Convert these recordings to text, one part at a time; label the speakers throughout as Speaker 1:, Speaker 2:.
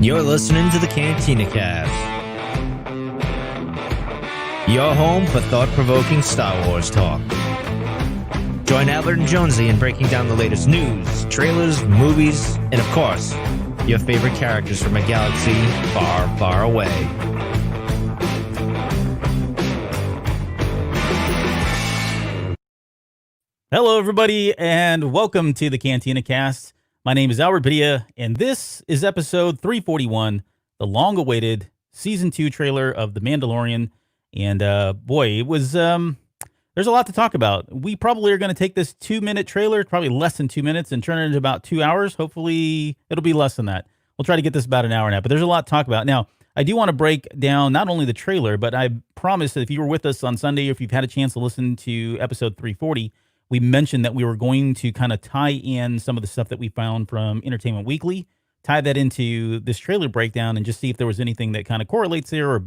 Speaker 1: You're listening to the Cantina Cast, your home for thought-provoking Star Wars talk. Join Albert and Jonesy in breaking down the latest news, trailers, movies, and of course, your favorite characters from a galaxy far, far away.
Speaker 2: Hello, everybody, and welcome to the Cantina Cast. My name is Albert Padilla, and this is episode 341, the long-awaited Season 2 trailer of The Mandalorian. And boy, it was, there's a lot to talk about. We probably are going to take this 2-minute trailer, probably less than 2 minutes, and turn it into about 2 hours. Hopefully, it'll be less than that. We'll try to get this about an hour now, but there's a lot to talk about. Now, I do want to break down not only the trailer, but I promised that if you were with us on Sunday, or if you've had a chance to listen to episode 340, we mentioned that we were going to kind of tie in some of the stuff that we found from Entertainment Weekly, tie that into this trailer breakdown, and just see if there was anything that kind of correlates there or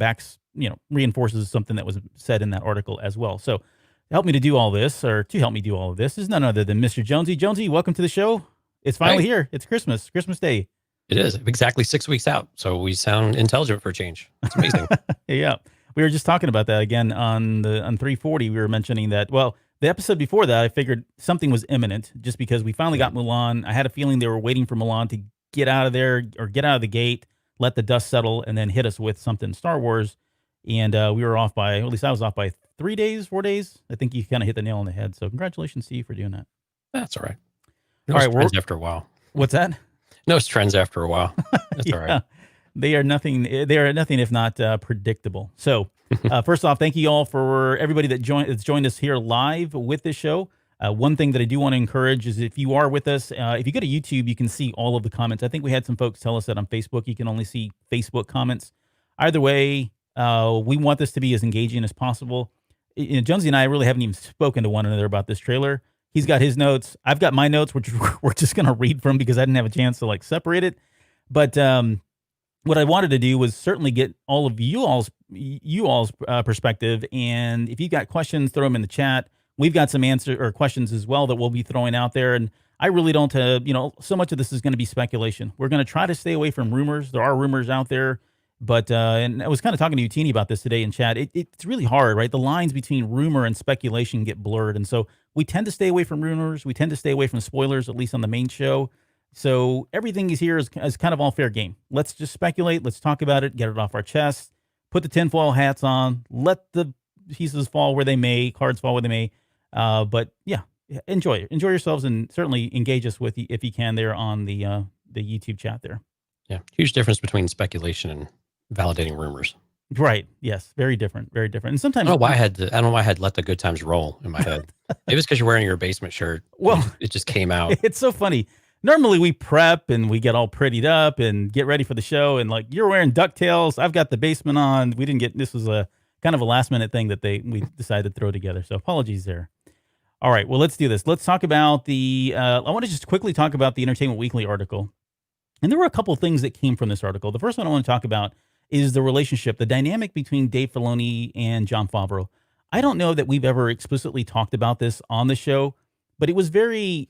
Speaker 2: reinforces something that was said in that article as well. So to help me do all this is none other than Mr. Jonesy. Jonesy, welcome to the show. It's finally here. It's Christmas Day.
Speaker 3: It is exactly 6 weeks out. So we sound intelligent for a change. It's amazing.
Speaker 2: Yeah. We were just talking about that again on 340. We were mentioning that, well, the episode before that, I figured something was imminent just because we finally got Mulan. I had a feeling they were waiting for Mulan to get out of there or get out of the gate, let the dust settle, and then hit us with something Star Wars. And we were off by, at least I was off by 4 days. I think you kind of hit the nail on the head. So congratulations to you for doing that.
Speaker 3: That's all right.
Speaker 2: All right,
Speaker 3: trends after a while.
Speaker 2: What's that?
Speaker 3: No, it's trends after a while. That's all right.
Speaker 2: They are nothing if not predictable. So first off, thank you all for everybody that's joined us here live with this show. One thing that I do want to encourage is if you are with us, if you go to YouTube, you can see all of the comments. I think we had some folks tell us that on Facebook, you can only see Facebook comments. Either way, we want this to be as engaging as possible. Jonesy and I really haven't even spoken to one another about this trailer. He's got his notes. I've got my notes, which we're just going to read from because I didn't have a chance to separate it. But what I wanted to do was certainly get all of you all's perspective. And if you've got questions, throw them in the chat. We've got some answer or questions as well that we'll be throwing out there. And I really don't, so much of this is going to be speculation. We're going to try to stay away from rumors. There are rumors out there. But, and I was kind of talking to you, Teeny, about this today in chat. It's really hard, right? The lines between rumor and speculation get blurred. And so we tend to stay away from rumors. We tend to stay away from spoilers, at least on the main show. So everything is here is kind of all fair game. Let's just speculate. Let's talk about it, get it off our chest, put the tinfoil hats on, let the pieces fall where they may, cards fall where they may. But yeah, enjoy it. Enjoy yourselves, and certainly engage us with, if you can, there on the YouTube chat there.
Speaker 3: Yeah, huge difference between speculation and validating rumors.
Speaker 2: Right. Yes. Very different. Very different. And sometimes
Speaker 3: I don't know why I had let the good times roll in my head. It was because you're wearing your basement shirt.
Speaker 2: Well,
Speaker 3: it just came out.
Speaker 2: It's so funny. Normally we prep and we get all prettied up and get ready for the show. And you're wearing DuckTales. I've got the basement on. This was a kind of a last minute thing that we decided to throw together. So apologies there. All right. Well, let's do this. Let's talk about I want to just quickly talk about the Entertainment Weekly article. And there were a couple of things that came from this article. The first one I want to talk about is the relationship, the dynamic between Dave Filoni and Jon Favreau. I don't know that we've ever explicitly talked about this on the show, but it was we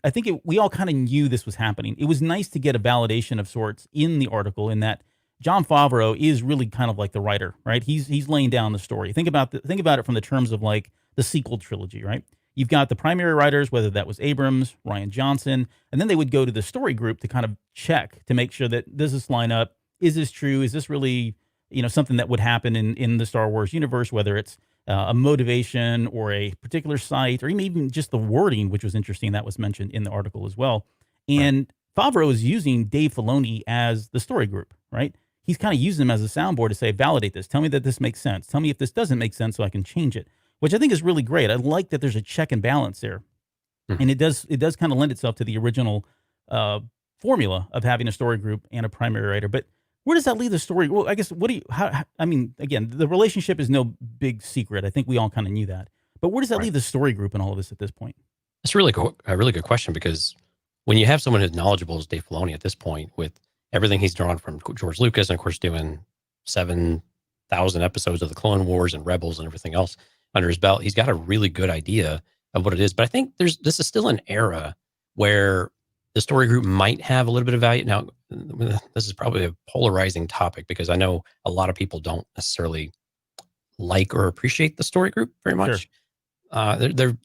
Speaker 2: all kind of knew this was happening. It was nice to get a validation of sorts in the article, in that Jon Favreau is really kind of like the writer, right? He's laying down the story. Think about it from the terms of the sequel trilogy, right? You've got the primary writers, whether that was Abrams, Rian Johnson, and then they would go to the story group to kind of check to make sure that, does this line up? Is this true? Is this really, something that would happen in the Star Wars universe, whether it's a motivation or a particular site, or even just the wording, which was interesting. That was mentioned in the article as well. And Favreau is using Dave Filoni as the story group, right? He's kind of using him as a soundboard to say, validate this. Tell me that this makes sense. Tell me if this doesn't make sense so I can change it, which I think is really great. I like that there's a check and balance there. And it does kind of lend itself to the original formula of having a story group and a primary writer. But where does that leave the story? Well, I guess, again, the relationship is no big secret. I think we all kind of knew that. But where does that leave the story group in all of this at this point?
Speaker 3: That's a really good question, because when you have someone as knowledgeable as Dave Filoni at this point, with everything he's drawn from George Lucas, and of course doing 7,000 episodes of the Clone Wars and Rebels and everything else under his belt, he's got a really good idea of what it is. But I think this is still an era where the story group might have a little bit of value. Now, this is probably a polarizing topic because I know a lot of people don't necessarily like or appreciate the story group very much.
Speaker 2: Sure.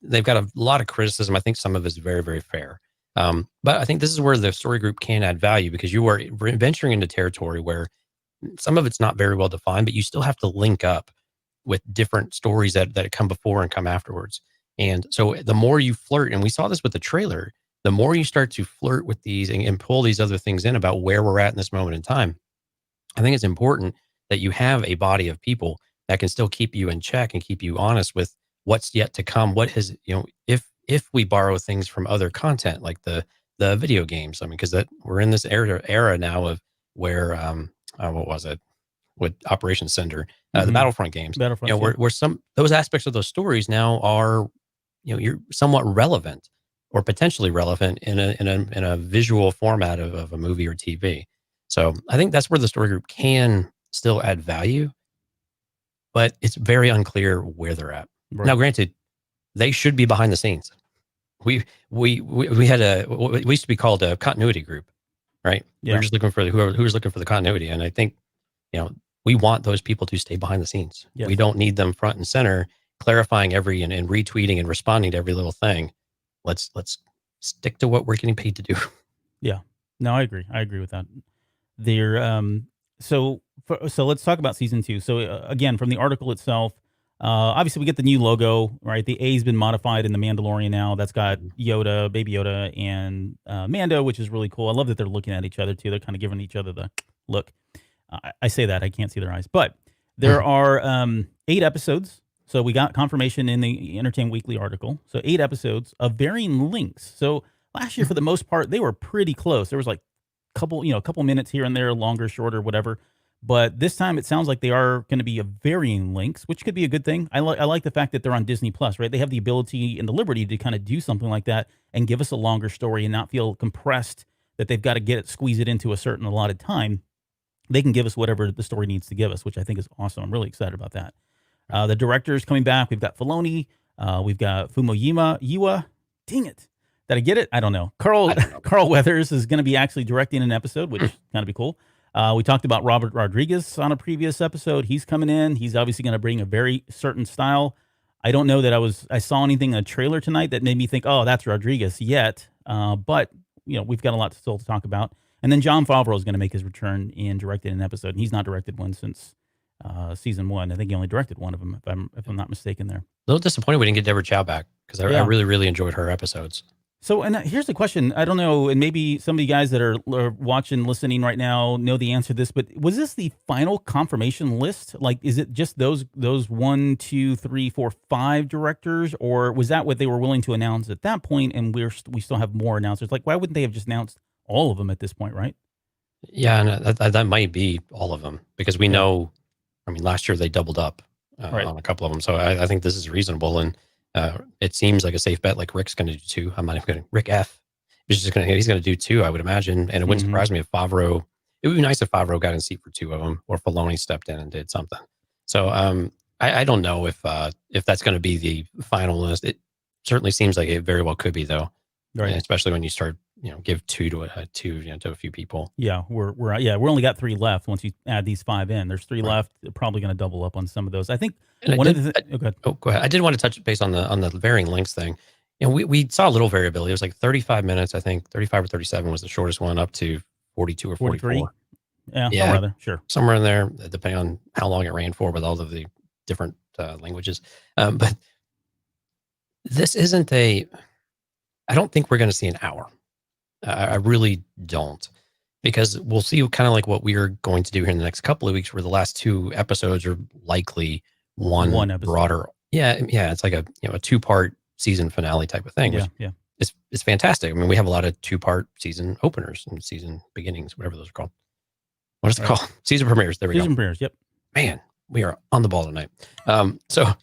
Speaker 3: They've got a lot of criticism. I think some of it is very, very fair. But I think this is where the story group can add value because you are venturing into territory where some of it's not very well defined, but you still have to link up with different stories that come before and come afterwards. And so the more you flirt, and we saw this with the trailer, the more you start to flirt with these and pull these other things in about where we're at in this moment in time, I think it's important that you have a body of people that can still keep you in check and keep you honest with what's yet to come. What has, if we borrow things from other content like the video games, I mean, because we're in this era now of where what was it with Operation Cinder, the Battlefront games, where some those aspects of those stories now are, you're somewhat relevant or potentially relevant in a visual format of a movie or TV. So I think that's where the story group can still add value, but it's very unclear where they're at. Right. Now, granted, they should be behind the scenes. We had we used to be called a continuity group, right? Yeah. We're just looking for who's looking for the continuity, and I think we want those people to stay behind the scenes. Yes. We don't need them front and center, clarifying every and retweeting and responding to every little thing. Let's stick to what we're getting paid to do.
Speaker 2: Yeah, no, I agree. I agree with that. So let's talk about season 2. So again, from the article itself, obviously we get the new logo, right? The A's been modified in the Mandalorian now. That's got Yoda, Baby Yoda, and Mando, which is really cool. I love that they're looking at each other too. They're kind of giving each other the look. I say that, I can't see their eyes, but there are 8 episodes. So we got confirmation in the Entertainment Weekly article. So 8 episodes of varying lengths. So last year, for the most part, they were pretty close. There was like a couple minutes here and there, longer, shorter, whatever. But this time, it sounds like they are going to be of varying lengths, which could be a good thing. I like the fact that they're on Disney Plus, right? They have the ability and the liberty to kind of do something like that and give us a longer story and not feel compressed that they've got to squeeze it into a certain allotted time. They can give us whatever the story needs to give us, which I think is awesome. I'm really excited about that. The director's coming back. We've got Filoni. We've got Yiwa. Dang it. Did I get it? I don't know. Carl Weathers is going to be actually directing an episode, which is going to be cool. We talked about Robert Rodriguez on a previous episode. He's coming in. He's obviously going to bring a very certain style. I don't know that I saw anything in a trailer tonight that made me think, oh, that's Rodriguez yet. But we've got a lot still to talk about. And then Jon Favreau is going to make his return and directed an episode. And he's not directed one since season 1. I think he only directed one of them, if I'm not mistaken there.
Speaker 3: A little disappointed we didn't get Deborah Chow back because I really, really enjoyed her episodes.
Speaker 2: So, and here's the question. I don't know, and maybe some of you guys that are watching, listening right now know the answer to this, but was this the final confirmation list? Like, is it just those 1, 2, 3, 4, 5 directors, or was that what they were willing to announce at that point, and we still have more announcers? Like, why wouldn't they have just announced all of them at this point, right?
Speaker 3: Yeah, and that might be all of them because we know, I mean, last year they doubled up on a couple of them. So I think this is reasonable. And it seems like a safe bet. Like Rick's going to do 2. I'm not even going to, Rick F. He's going to do 2, I would imagine. And it wouldn't surprise me if Favreau, it would be nice if Favreau got in seat for 2 of them or Filoni stepped in and did something. So I don't know if that's going to be the final list. It certainly seems like it very well could be though. Right. Especially when you start, give 2 to a few people. Yeah, we're only got 3 left. Once you add these 5 in, there's 3 left. They're probably going to double up on some of those. I think go ahead. I did want to touch base on the varying lengths thing. We saw a little variability. It was like 35 minutes. I think 35 or 37 was the shortest one, up to 42 or 44. Yeah, rather sure, somewhere in there, depending on how long it ran for, with all of the different languages. But this isn't I don't think we're going to see an hour. I really don't, because we'll see kind of like what we are going to do here in the next couple of weeks, where the last 2 episodes are likely one episode. Broader. Yeah. It's like a 2-part season finale type of thing. Yeah. It's fantastic. I mean, we have a lot of 2-part season openers and season beginnings, whatever those are called. What is it called? Season premieres. There we go. Season premieres. Yep. Man, we are on the ball tonight. So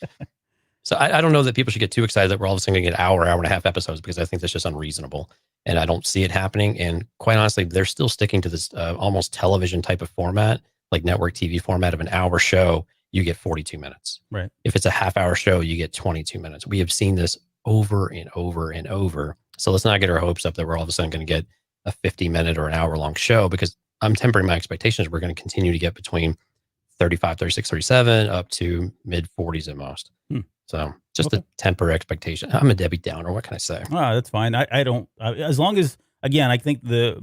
Speaker 3: I don't know that people should get too excited that we're all of a sudden going to get hour and a half episodes, because I think that's just unreasonable. And I don't see it happening. And quite honestly, they're still sticking to this almost television type of format, like network TV format of an hour show, you get 42 minutes. Right. If it's a half-hour show, you get 22 minutes. We have seen this over and over and over. So let's not get our hopes up that we're all of a sudden going to get a 50-minute or an hour-long show, because I'm tempering my expectations. We're going to continue to get between 35, 36, 37, up to mid-40s at most. So just to temper expectation. I'm a Debbie Downer. What can I say?
Speaker 2: That's fine. I don't, as long as, again, I think the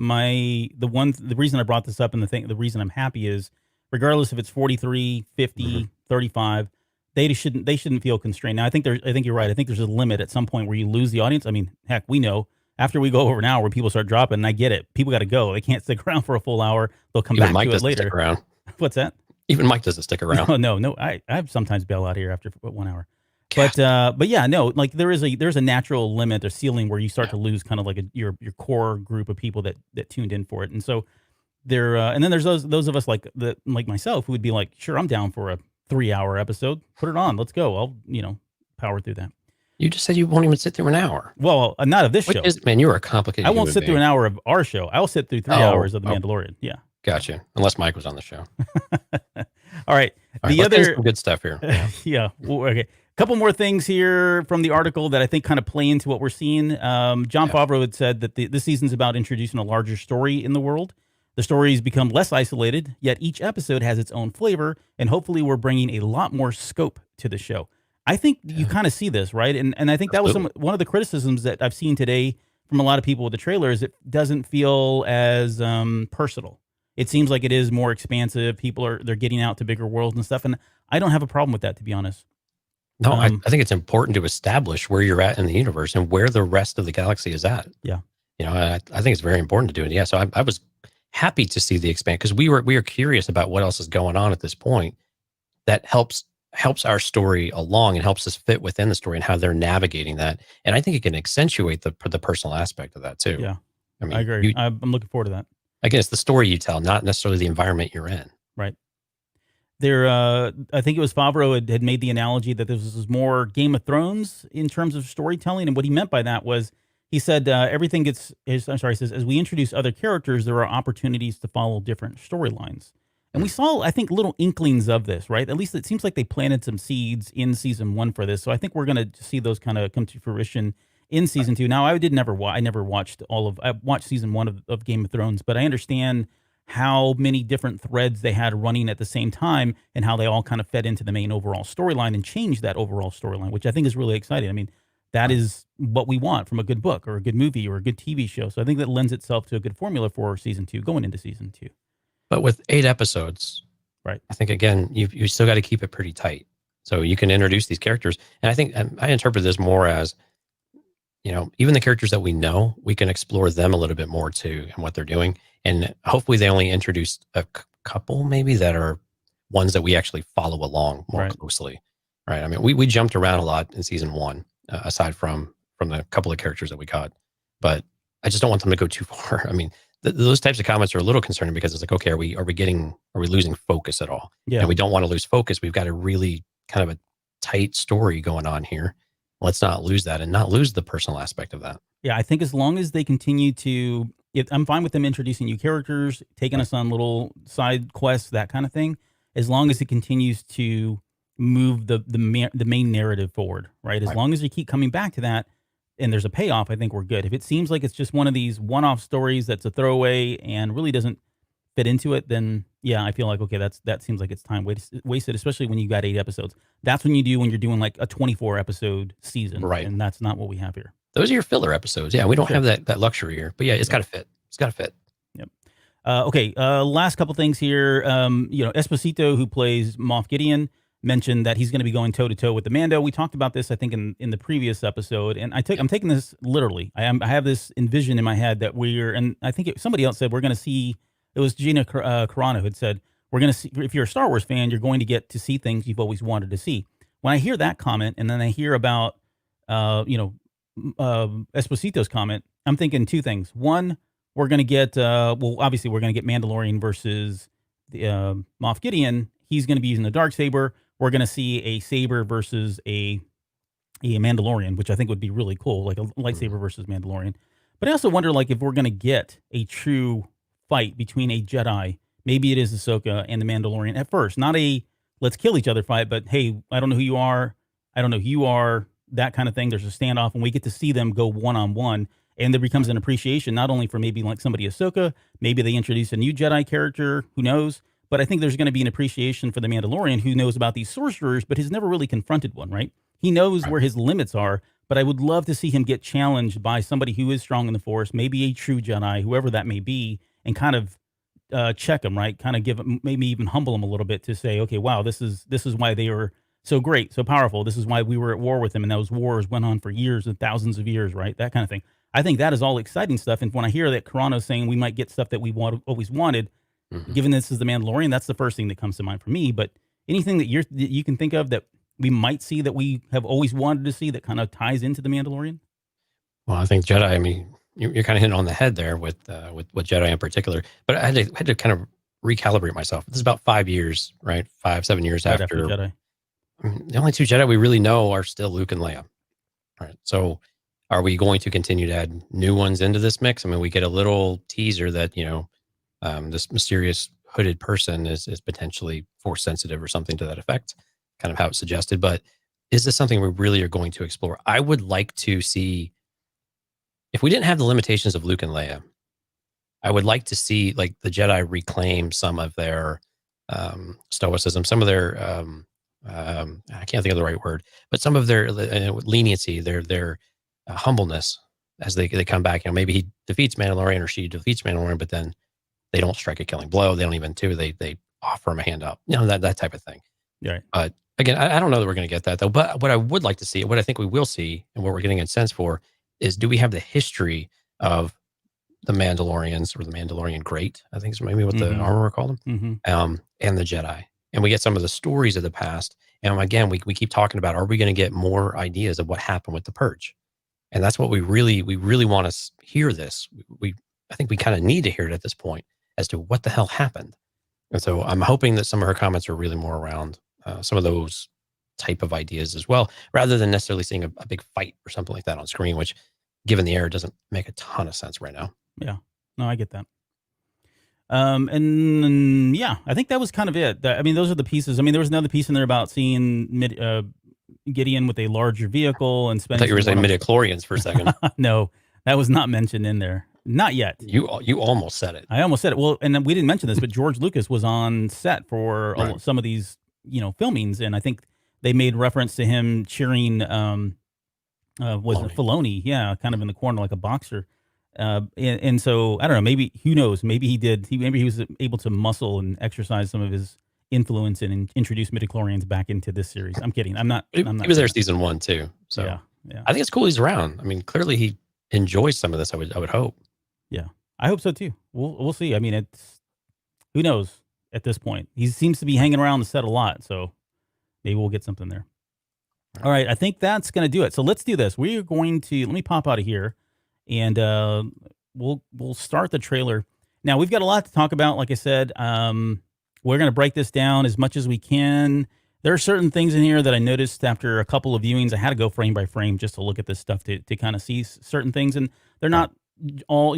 Speaker 2: reason I brought this up and the reason I'm happy is, regardless if it's 43, 50, 35, they shouldn't feel constrained. Now, I think you're right. I think there's a limit at some point where you lose the audience. I mean, heck, we know after we go over an hour where people start dropping, and I get it. People got to go. They can't stick around for a full hour. They'll come back to it later.
Speaker 3: Stick around.
Speaker 2: What's that?
Speaker 3: Even Mike doesn't stick around.
Speaker 2: No. I sometimes bail out here after 1 hour. But yeah, no, like there's a natural limit or ceiling where you start to lose kind of like your core group of people that tuned in for it. And so there, and then there's those of us like myself who would be like, sure, I'm down for a 3-hour episode. Put it on. Let's go. I'll, power through that.
Speaker 3: You just said you won't even sit through an hour.
Speaker 2: Well, not of this show.
Speaker 3: Man, you're a complicated.
Speaker 2: I won't sit through an hour of our show. I'll sit through 3 hours of The Mandalorian. Yeah.
Speaker 3: Gotcha. Unless Mike was on the show.
Speaker 2: All right.
Speaker 3: The other some good stuff here.
Speaker 2: Yeah. Well, okay. Couple more things here from the article that I think kind of play into what we're seeing. Jon Favreau had said that this season's about introducing a larger story in the world. The stories become less isolated, yet each episode has its own flavor, and hopefully we're bringing a lot more scope to the show. I think you kind of see this, right? And I think that was one of the criticisms that I've seen today from a lot of people with the trailer is it doesn't feel as personal. It seems like it is more expansive. They're getting out to bigger worlds and stuff, and I don't have a problem with that, to be honest.
Speaker 3: No, I think it's important to establish where you're at in the universe and where the rest of the galaxy is at.
Speaker 2: Yeah.
Speaker 3: I think it's very important to do it. Yeah. So I was happy to see the expand, because we were curious about what else is going on at this point that helps our story along and helps us fit within the story and how they're navigating that. And I think it can accentuate the personal aspect of that too.
Speaker 2: Yeah. I agree. I'm looking forward to that.
Speaker 3: Again, it's the story you tell, not necessarily the environment you're in.
Speaker 2: Right. I think it was Favreau had made the analogy that this was more Game of Thrones in terms of storytelling. And what he meant by that was, he said, he says, as we introduce other characters, there are opportunities to follow different storylines. And we saw, I think, little inklings of this, right? At least it seems like they planted some seeds in season 1 for this. So I think we're going to see those kind of come to fruition in season 2. Now, I never watched I watched season 1 of Game of Thrones, but I understand how many different threads they had running at the same time and how they all kind of fed into the main overall storyline and changed that overall storyline, which I think is really exciting. I mean, that is what we want from a good book or a good movie or a good TV show. So I think that lends itself to a good formula for season 2, going into season 2.
Speaker 3: But with 8 episodes,
Speaker 2: right?
Speaker 3: I think, again, you still got to keep it pretty tight. So you can introduce these characters. And I think I interpret this more as, even the characters that we know, we can explore them a little bit more too and what they're doing. And hopefully they only introduce a couple maybe that are ones that we actually follow along more closely. Right. I mean, we jumped around a lot in season 1, aside from the couple of characters that we caught, but I just don't want them to go too far. I mean, those types of comments are a little concerning, because it's like, okay, are we losing focus at all?
Speaker 2: Yeah.
Speaker 3: And we don't want to lose focus. We've got a really kind of a tight story going on here. Let's not lose that and not lose the personal aspect of that.
Speaker 2: Yeah, I think as long as they continue to, I'm fine with them introducing new characters, taking us on little side quests, that kind of thing, as long as it continues to move the main narrative forward, right? As long as you keep coming back to that and there's a payoff, I think we're good. If it seems like it's just one of these one-off stories that's a throwaway and really doesn't fit into it, then yeah, I feel like, okay, that seems like it's time wasted, especially when you got 8 episodes. That's when you're doing like a 24 episode season. Right. And that's not what we have here.
Speaker 3: Those are your filler episodes. Yeah, we don't have that luxury here. But yeah, it's got to fit. It's got to fit.
Speaker 2: Yep. Okay, last couple things here. Esposito, who plays Moff Gideon, mentioned that he's going to be going toe-to-toe with the Mando. We talked about this, I think, in the previous episode. And I'm taking this literally. I have this envision in my head that and I think somebody else said we're going to see, it was Gina Carano who had said, we're going to see, if you're a Star Wars fan, you're going to get to see things you've always wanted to see. When I hear that comment, and then I hear about, Esposito's comment, I'm thinking 2 things. One, we're going to get, obviously we're going to get Mandalorian versus the Moff Gideon. He's going to be using the Darksaber. We're going to see a saber versus a Mandalorian, which I think would be really cool, like a lightsaber versus Mandalorian. But I also wonder, like, if we're going to get a true fight between a Jedi, maybe it is Ahsoka and the Mandalorian at first. Not a let's kill each other fight, but hey, I don't know who you are. I don't know who you are. that kind of thing. There's a standoff, and we get to see them go one-on-one, and there becomes an appreciation not only for maybe like somebody Ahsoka, maybe they introduce a new Jedi character, who knows? But I think there's going to be an appreciation for the Mandalorian who knows about these sorcerers, but has never really confronted one, right? He knows where his limits are, but I would love to see him get challenged by somebody who is strong in the Force, maybe a true Jedi, whoever that may be, and kind of check him, right? Kind of give him, maybe even humble him a little bit to say, okay, wow, this is why they were so great, so powerful. This is why we were at war with them, and those wars went on for years and thousands of years, right? That kind of thing. I think that is all exciting stuff. And when I hear that Carano's saying we might get stuff that we always wanted, given this is the Mandalorian, that's the first thing that comes to mind for me. But anything that you can think of that we might see that we have always wanted to see that kind of ties into the Mandalorian?
Speaker 3: Well, I think Jedi. I mean, you're kind of hitting on the head there with Jedi in particular. But I had to kind of recalibrate myself. This is about 5 years, right? 5-7 years
Speaker 2: Right
Speaker 3: after
Speaker 2: Jedi.
Speaker 3: I mean, the only two Jedi we really know are still Luke and Leia. All right. So are we going to continue to add new ones into this mix? I mean, we get a little teaser that, this mysterious hooded person is potentially Force sensitive or something to that effect, kind of how it's suggested. But is this something we really are going to explore? I would like to see, if we didn't have the limitations of Luke and Leia, I would like to see like the Jedi reclaim some of their stoicism, some of their, I can't think of the right word, but some of their leniency, their humbleness as they come back. Maybe he defeats Mandalorian or she defeats Mandalorian, but then they don't strike a killing blow. They don't even they offer him a hand up, that type of thing.
Speaker 2: Yeah.
Speaker 3: But again, I don't know that we're going to get that though. But what I would like to see, what I think we will see, and what we're getting a sense for, is do we have the history of the Mandalorians, or the Mandalorian Great, I think is maybe what the armorer called them, and the Jedi. And we get some of the stories of the past. And again, we keep talking about, are we going to get more ideas of what happened with the Purge? And that's what we really want to hear this. I think we kind of need to hear it at this point as to what the hell happened. And so I'm hoping that some of her comments are really more around some of those type of ideas as well, rather than necessarily seeing a big fight or something like that on screen, which given the era doesn't make a ton of sense right now.
Speaker 2: Yeah, no, I get that. And yeah, I think that was kind of it. I mean, those are the pieces. I mean, there was another piece in there about seeing Gideon with a larger vehicle and
Speaker 3: I
Speaker 2: spending.
Speaker 3: thought you were saying midichlorians for a second.
Speaker 2: No, that was not mentioned in there. Not yet.
Speaker 3: You almost said it.
Speaker 2: I almost said it. Well, and then we didn't mention this, but George Lucas was on set for some of these, filmings, and I think they made reference to him cheering. Was it Filoni? Yeah, kind of in the corner like a boxer. And so I don't know. Maybe, who knows? Maybe he did. Maybe he was able to muscle and exercise some of his influence and introduce midichlorians back into this series. I'm kidding. I'm not.
Speaker 3: He was there season 1 too. So
Speaker 2: yeah.
Speaker 3: I think it's cool he's around. I mean, clearly he enjoys some of this. I would hope.
Speaker 2: Yeah, I hope so too. We'll see. I mean, it's, who knows at this point. He seems to be hanging around the set a lot, so maybe we'll get something there. All right, I think that's going to do it. So let's do this. We are going to, let me pop out of here, and we'll start the trailer. Now, we've got a lot to talk about. Like I said, we're going to break this down as much as we can. There are certain things in here that I noticed after a couple of viewings. I had to go frame by frame just to look at this stuff to kind of see certain things, and they're not all,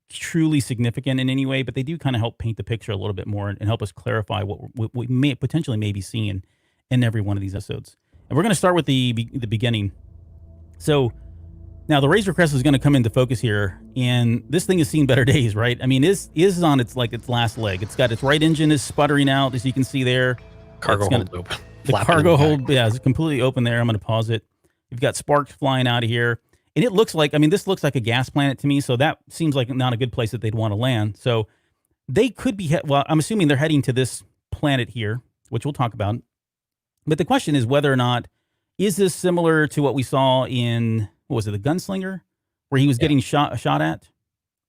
Speaker 2: truly significant in any way, but they do kind of help paint the picture a little bit more and help us clarify what we may potentially be seeing in every one of these episodes. And we're going to start with the beginning. So now the Razor Crest is going to come into focus here, and this thing has seen better days, right? I mean, is on its last leg. It's got its right engine is sputtering out, as you can see there.
Speaker 3: Cargo hold open.
Speaker 2: The cargo hold, is completely open there. I'm going to pause it. You've got sparks flying out of here. And it looks like, this looks like a gas planet to me, so that seems like not a good place that they'd want to land. So they could be, I'm assuming they're heading to this planet here, which we'll talk about. But the question is whether or not, is this similar to what we saw in, what was it, the Gunslinger, where he was getting shot at,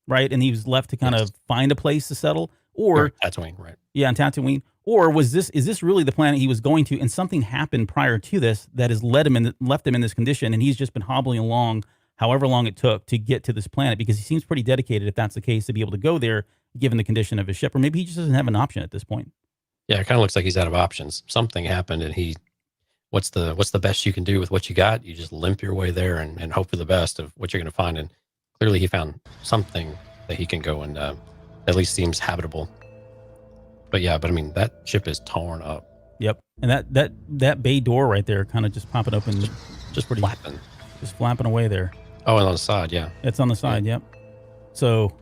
Speaker 2: right? And he was left to kind of find a place to settle, or
Speaker 3: Tatooine, right?
Speaker 2: Yeah, on Tatooine. Or is this really the planet he was going to, and something happened prior to this that has left him in this condition, and he's just been hobbling along however long it took to get to this planet, because he seems pretty dedicated, if that's the case, to be able to go there given the condition of his ship. Or maybe he just doesn't have an option at this point.
Speaker 3: Yeah, it kind of looks like he's out of options. Something happened, and what's the best you can do with what you got? You just limp your way there and hope for the best of what you're going to find. And clearly he found something that he can go and at least seems habitable. But that ship is torn up.
Speaker 2: Yep. And that bay door right there kind of just popping open,
Speaker 3: Just
Speaker 2: pretty
Speaker 3: flapping.
Speaker 2: just flapping away there.
Speaker 3: Oh, and on the side, yeah.
Speaker 2: It's on the side, yep. So,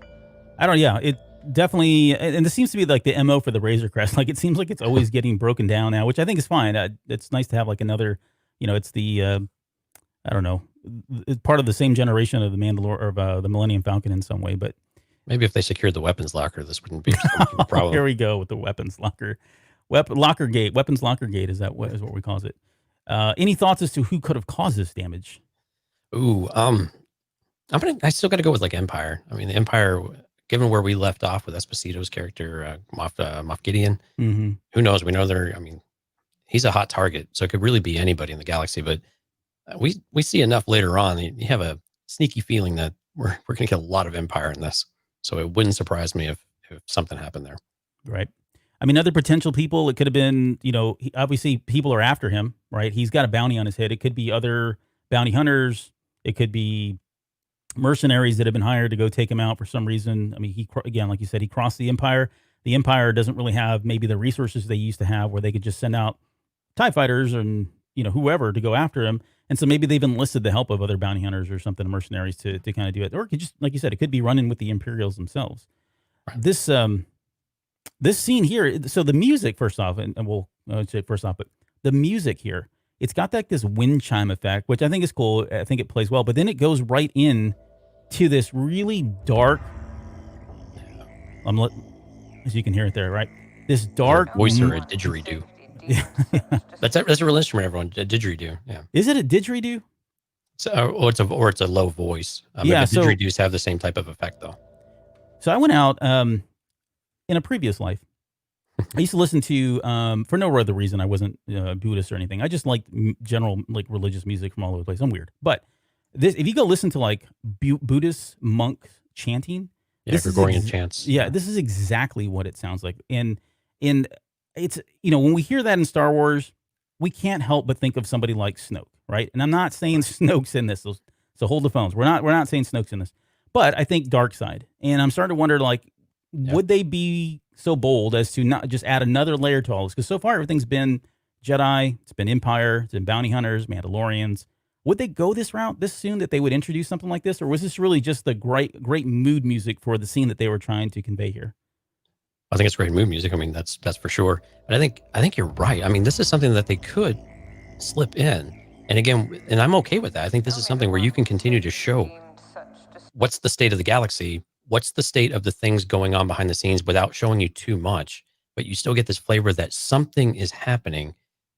Speaker 2: I don't. Yeah, it definitely, and this seems to be like the MO for the Razor Crest. Like it seems like it's always getting broken down now, which I think is fine. It's nice to have like another. It's the I don't know, it's part of the same generation of the Mandalorian or the Millennium Falcon in some way, but.
Speaker 3: Maybe if they secured the weapons locker, this wouldn't be a problem.
Speaker 2: Here we go with the weapons locker. Locker gate. Weapons locker gate is what we call it. Any thoughts as to who could have caused this damage?
Speaker 3: Ooh, I still got to go with like Empire. I mean, the Empire, given where we left off with Esposito's character, Moff Gideon, who knows? We know he's a hot target, so it could really be anybody in the galaxy. But we see enough later on. You have a sneaky feeling that we're going to get a lot of Empire in this. So it wouldn't surprise me if something happened there.
Speaker 2: Right. I mean, other potential people, it could have been, obviously people are after him, right? He's got a bounty on his head. It could be other bounty hunters. It could be mercenaries that have been hired to go take him out for some reason. I mean, again, like you said, he crossed the Empire. The Empire doesn't really have maybe the resources they used to have where they could just send out TIE fighters and, whoever to go after him. And so maybe they've enlisted the help of other bounty hunters or something, mercenaries to kind of do it. Or it could just, like you said, it could be running with the Imperials themselves. Right. This scene here, so the music, first off, and we'll say first off, but the music here, it's got this wind chime effect, which I think is cool. I think it plays well, but then it goes right in to this really dark, as you can hear it there, right? This dark
Speaker 3: voice or a didgeridoo. Yeah. That's a real instrument, everyone. A didgeridoo. Yeah.
Speaker 2: Is it a didgeridoo?
Speaker 3: So, or it's a low voice. Didgeridoos have the same type of effect, though.
Speaker 2: So I went out in a previous life. I used to listen to, for no other reason, I wasn't Buddhist or anything. I just liked general religious music from all over the place. I'm weird, but if you go listen to like Buddhist monks chanting,
Speaker 3: Gregorian chants.
Speaker 2: Yeah, this is exactly what it sounds like. And it's, when we hear that in Star Wars, we can't help but think of somebody like Snoke, right? And I'm not saying Snoke's in this, so hold the phones. We're not saying Snoke's in this, but I think Darkseid. And I'm starting to wonder, would they be so bold as to not just add another layer to all this? Because so far everything's been Jedi, it's been Empire, it's been bounty hunters, Mandalorians. Would they go this route this soon, that they would introduce something like this? Or was this really just the great mood music for the scene that they were trying to convey here?
Speaker 3: I think it's great mood music. I mean, that's for sure. But I think you're right. I mean, this is something that they could slip in. And again, and I'm okay with that. I think this is something where you can continue to show what's the state of the galaxy, what's the state of the things going on behind the scenes without showing you too much, but you still get this flavor that something is happening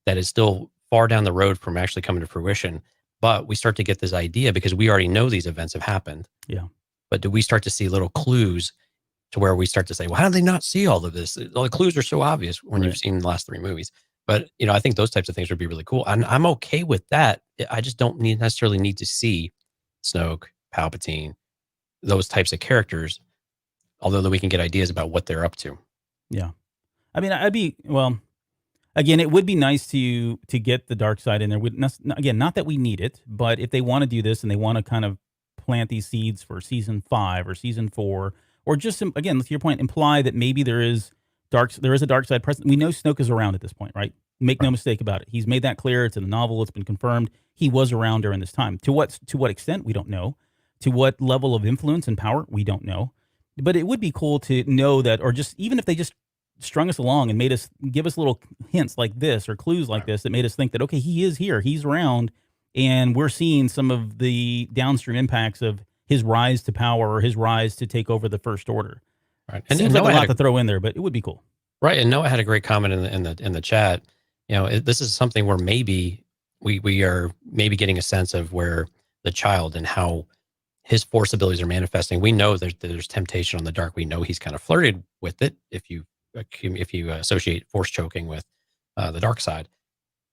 Speaker 3: that is still far down the road from actually coming to fruition. But we start to get this idea because we already know these events have happened.
Speaker 2: Yeah.
Speaker 3: But do we start to see little clues to where we start to say, well, how do they not see all of this? All the clues are so obvious when you've seen the last 3 movies. But, I think those types of things would be really cool. And I'm okay with that. I just don't necessarily need to see Snoke, Palpatine, those types of characters, although we can get ideas about what they're up to.
Speaker 2: Yeah. I mean, again, it would be nice to get the dark side in there. Again, not that we need it, but if they want to do this and they want to kind of plant these seeds for season 5 or season 4, or just, again, to your point, imply that maybe there is a dark side present. We know Snoke is around at this point, right? Make no mistake about it. He's made that clear. It's in the novel. It's been confirmed. He was around during this time. To what extent, we don't know. To what level of influence and power, we don't know. But it would be cool to know that, or just even if they just strung us along and give us little hints like this or clues like this that made us think that, okay, he is here, he's around, and we're seeing some of the downstream impacts of his rise to power or his rise to take over the First Order.
Speaker 3: Right.
Speaker 2: And seems like a lot to throw in there, but it would be cool.
Speaker 3: Right. And Noah had a great comment in the chat. This is something where maybe we are maybe getting a sense of where the child and how his force abilities are manifesting. We know there's temptation on the dark. We know he's kind of flirted with it if you associate force choking with the dark side.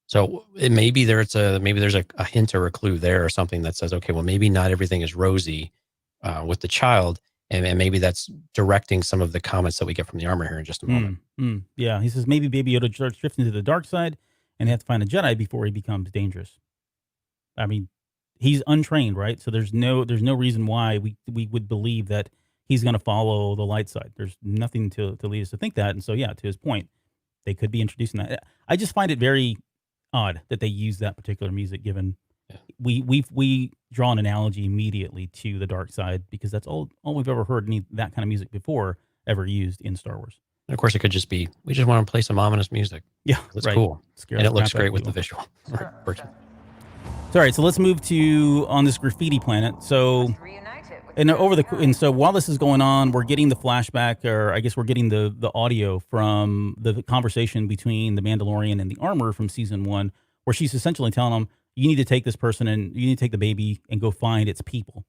Speaker 3: So maybe there's a hint or a clue there or something that says, okay, well, maybe not everything is rosy with the child, and maybe that's directing some of the comments that we get from the armor here in just a moment.
Speaker 2: Yeah, he says maybe Baby Yoda starts drifting to the dark side and have to find a Jedi before he becomes dangerous. I mean, he's untrained, right? So there's no reason why we would believe that he's going to follow the light side. There's nothing to lead us to think that. And so, yeah, to his point, they could be introducing that. I just find it very odd that they use that particular music, given we draw an analogy immediately to the dark side because that's all we've ever heard that kind of music before ever used in Star Wars.
Speaker 3: And of course, it could just be we just want to play some ominous music.
Speaker 2: Yeah,
Speaker 3: it's
Speaker 2: right.
Speaker 3: cool,
Speaker 2: Scare
Speaker 3: and
Speaker 2: the
Speaker 3: it looks
Speaker 2: crap out of
Speaker 3: great with the
Speaker 2: people.
Speaker 3: visual.
Speaker 2: All right, so let's move to on this graffiti planet. So, and so while this is going on, we're getting the flashback, or I guess we're getting the audio from the conversation between the Mandalorian and the armor from season 1, where she's essentially telling him, "You need to take this person and you need to take the baby and go find its people."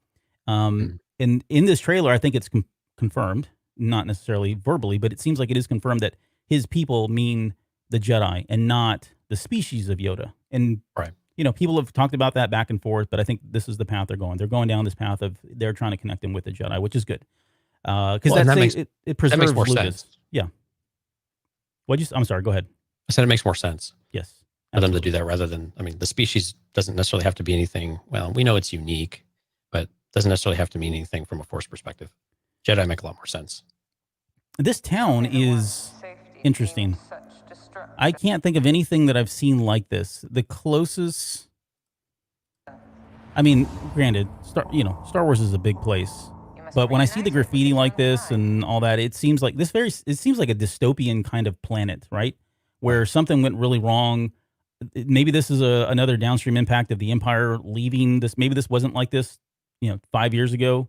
Speaker 2: And in this trailer, I think it's confirmed, not necessarily verbally, but it seems like it is confirmed that his people mean the Jedi and not the species of Yoda. And
Speaker 3: right.
Speaker 2: People have talked about that back and forth, but I think this is the path they're going. They're going down this path of they're trying to connect him with the Jedi, which is good. Because it preserves
Speaker 3: that makes more
Speaker 2: Lucas.
Speaker 3: sense.
Speaker 2: Yeah. I'm sorry, go ahead.
Speaker 3: I said it makes more sense.
Speaker 2: Yes.
Speaker 3: For them to do that rather than, the species doesn't necessarily have to be anything. Well, we know it's unique, but doesn't necessarily have to mean anything from a Force perspective. Jedi make a lot more sense.
Speaker 2: This town is interesting. I can't think of anything that I've seen like this. The closest, granted, Star Wars is a big place, but when I see the graffiti like this and all that, it seems like a dystopian kind of planet, right? Where something went really wrong. Maybe this is another downstream impact of the Empire leaving this. Maybe this wasn't like this, 5 years ago,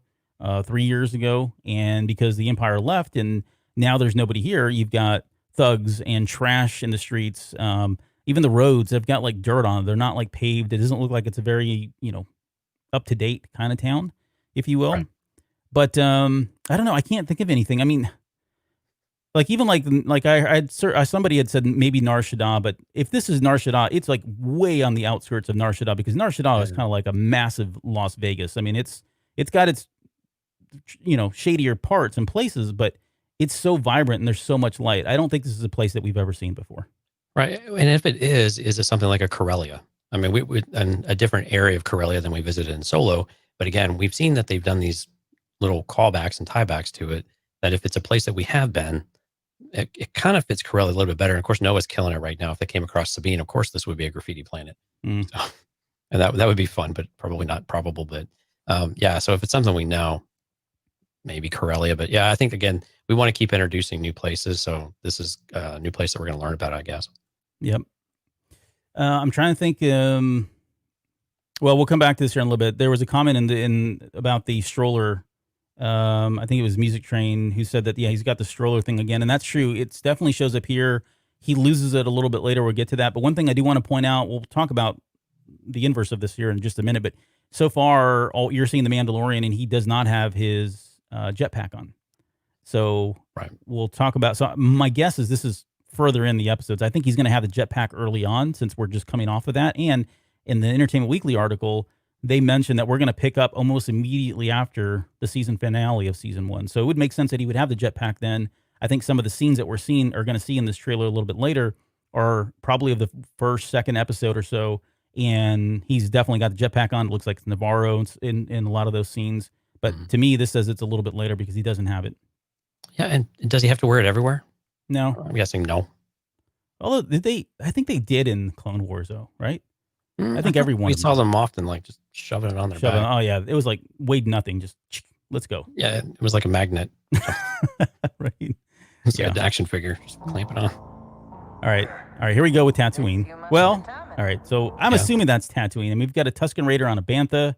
Speaker 2: 3 years ago, and because the Empire left and now there's nobody here, you've got thugs and trash in the streets. Even the roads have got like dirt on them. They're not like paved. It doesn't look like it's a very, up to date kind of town, if you will. Right. But I don't know. I can't think of anything. Somebody had said maybe Nar Shaddaa, but if this is Nar Shaddaa, it's like way on the outskirts of Nar Shaddaa because Nar Shaddaa is kind of like a massive Las Vegas. It's got its, shadier parts and places, but it's so vibrant and there's so much light. I don't think this is a place that we've ever seen before.
Speaker 3: Right. And if it is it something like a Corellia? We a different area of Corellia than we visited in Solo. But again, we've seen that they've done these little callbacks and tiebacks to it, that if it's a place that we have been, it kind of fits Corellia a little bit better. And of course, Noah's killing it right now. If they came across Sabine, of course, this would be a graffiti planet. So, and that would be fun, but probably not probable. But so if it's something we know, maybe Corellia. But yeah, I think, again, we want to keep introducing new places. So this is a new place that we're going to learn about, I guess.
Speaker 2: Yep. I'm trying to think. Well, we'll come back to this here in a little bit. There was a comment about the stroller. I think it was Music Train who said that, he's got the stroller thing again. And that's true. It definitely shows up here. He loses it a little bit later. We'll get to that. But one thing I do want to point out, we'll talk about the inverse of this here in just a minute. But so far, you're seeing the Mandalorian, and he does not have his jetpack on. So
Speaker 3: right.
Speaker 2: We'll talk about. So my guess is this is further in the episodes. I think he's going to have the jetpack early on since we're just coming off of that. And in the Entertainment Weekly article, they mentioned that we're going to pick up almost immediately after the season finale of season 1. So it would make sense that he would have the jetpack then. I think some of the scenes that we're going to see in this trailer a little bit later are probably of the second episode or so. And he's definitely got the jetpack on. It looks like it's Navarro in a lot of those scenes. But to me, this says it's a little bit later because he doesn't have it.
Speaker 3: Yeah, and does he have to wear it everywhere?
Speaker 2: No.
Speaker 3: I'm guessing no.
Speaker 2: Although I think they did in Clone Wars, though, right? I think everyone.
Speaker 3: We saw them often, like just shoving it on their back.
Speaker 2: Oh yeah, it was like weighed nothing. Just let's go.
Speaker 3: Yeah, it was like a magnet.
Speaker 2: Right.
Speaker 3: It's like an action figure. Just clamp it on.
Speaker 2: All right. Here we go with Tatooine. Well, all right. So I'm assuming that's Tatooine, and we've got a Tusken Raider on a Bantha.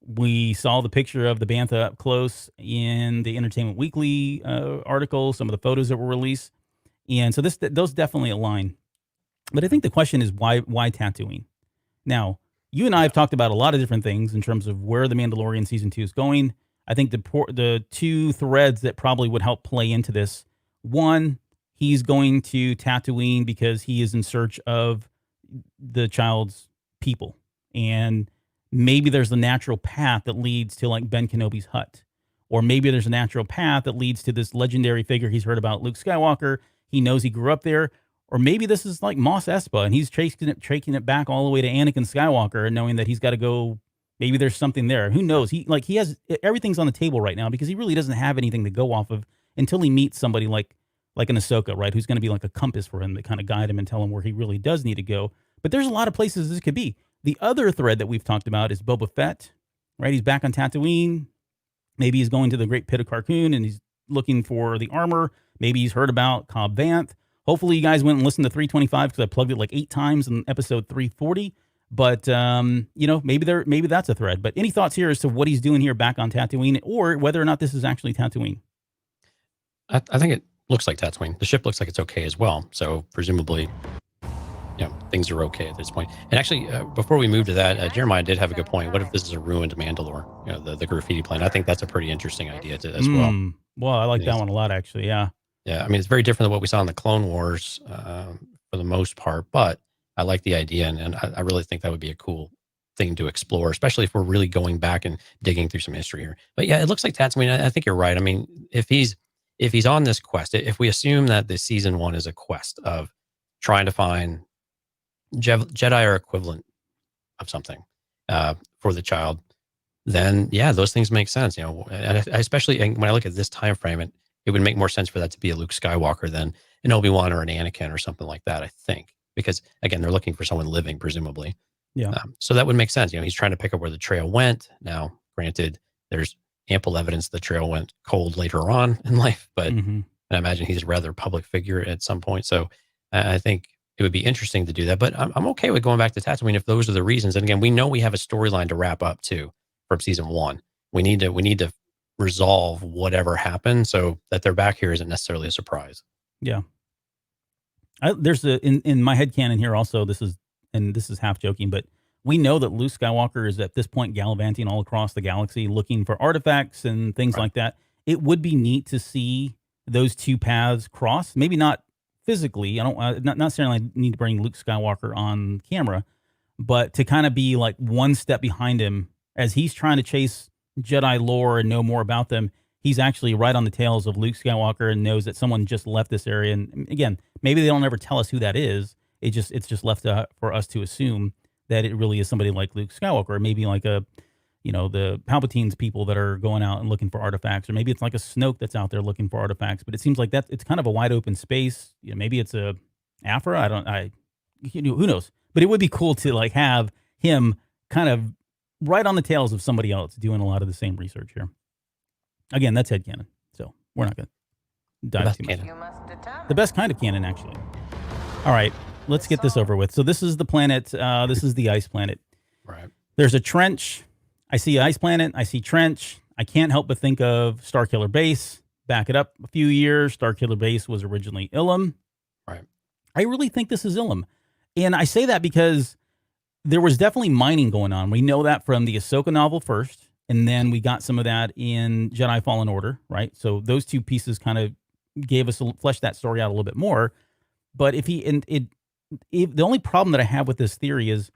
Speaker 2: We saw the picture of the Bantha up close in the Entertainment Weekly article. Some of the photos that were released, and so those definitely align. But I think the question is why Tatooine? Now, you and I have talked about a lot of different things in terms of where the Mandalorian season 2 is going. I think the two threads that probably would help play into this. One, he's going to Tatooine because he is in search of the child's people. And maybe there's a natural path that leads to like Ben Kenobi's hut. Or maybe there's a natural path that leads to this legendary figure he's heard about, Luke Skywalker. He knows he grew up there. Or maybe this is like Mos Espa, and he's tracing it back all the way to Anakin Skywalker, and knowing that he's got to go. Maybe there's something there. Who knows? He has everything's on the table right now because he really doesn't have anything to go off of until he meets somebody like an Ahsoka, right? Who's going to be like a compass for him to kind of guide him and tell him where he really does need to go. But there's a lot of places this could be. The other thread that we've talked about is Boba Fett, right? He's back on Tatooine. Maybe he's going to the Great Pit of Carcoon and he's looking for the armor. Maybe he's heard about Cobb Vanth. Hopefully you guys went and listened to 325 because I plugged it like 8 times in episode 340. But, maybe that's a thread. But any thoughts here as to what he's doing here back on Tatooine, or whether or not this is actually Tatooine?
Speaker 3: I think it looks like Tatooine. The ship looks like it's okay as well. So presumably, things are okay at this point. And actually, before we move to that, Jeremiah did have a good point. What if this is a ruined Mandalore, the graffiti planet? I think that's a pretty interesting idea as well.
Speaker 2: Well, I like that one a lot, actually. Yeah.
Speaker 3: Yeah. I mean, it's very different than what we saw in the Clone Wars for the most part, but I like the idea. And I really think that would be a cool thing to explore, especially if we're really going back and digging through some history here. But yeah, it looks like Tatooine. I think you're right. I mean, if he's on this quest, if we assume that the season 1 is a quest of trying to find Jedi are equivalent of something for the child, then yeah, those things make sense. And especially when I look at this time frame, it would make more sense for that to be a Luke Skywalker than an Obi-Wan or an Anakin or something like that, I think, because again, they're looking for someone living, presumably.
Speaker 2: Yeah.
Speaker 3: So that would make sense. He's trying to pick up where the trail went. Now, granted, there's ample evidence the trail went cold later on in life, but I imagine he's a rather public figure at some point. So I think it would be interesting to do that, but I'm okay with going back to Tatooine if those are the reasons. And again, we know we have a storyline to wrap up too from season 1. We need to resolve whatever happened so that they're back here isn't necessarily a surprise.
Speaker 2: Yeah. There's in my headcanon here also, this is half joking, but we know that Luke Skywalker is at this point gallivanting all across the galaxy looking for artifacts and things like that. It would be neat to see those two paths cross. Maybe not physically. I don't not necessarily need to bring Luke Skywalker on camera, but to kind of be like one step behind him as he's trying to chase Jedi lore and know more about them. He's actually right on the tails of Luke Skywalker and knows that someone just left this area. And again, maybe they don't ever tell us who that is. It's just left for us to assume that it really is somebody like Luke Skywalker, or maybe like the Palpatine's people that are going out and looking for artifacts, or maybe it's like a Snoke that's out there looking for artifacts. But it seems like it's kind of a wide open space. Maybe it's a Aphra. Who knows? But it would be cool to like have him kind of right on the tails of somebody else doing a lot of the same research here. Again, that's headcanon, so we're not going to dive too much. The best kind of canon, actually. All right, let's get this over with. So this is the planet. This is the ice planet.
Speaker 3: Right.
Speaker 2: There's a trench. I see ice planet. I see trench. I can't help but think of Starkiller Base. Back it up a few years. Starkiller Base was originally Ilum.
Speaker 3: Right.
Speaker 2: I really think this is Ilum. And I say that because there was definitely mining going on. We know that from the Ahsoka novel first. And then we got some of that in Jedi Fallen Order, right? So those two pieces kind of gave us fleshed that story out a little bit more. But the only problem that I have with this theory is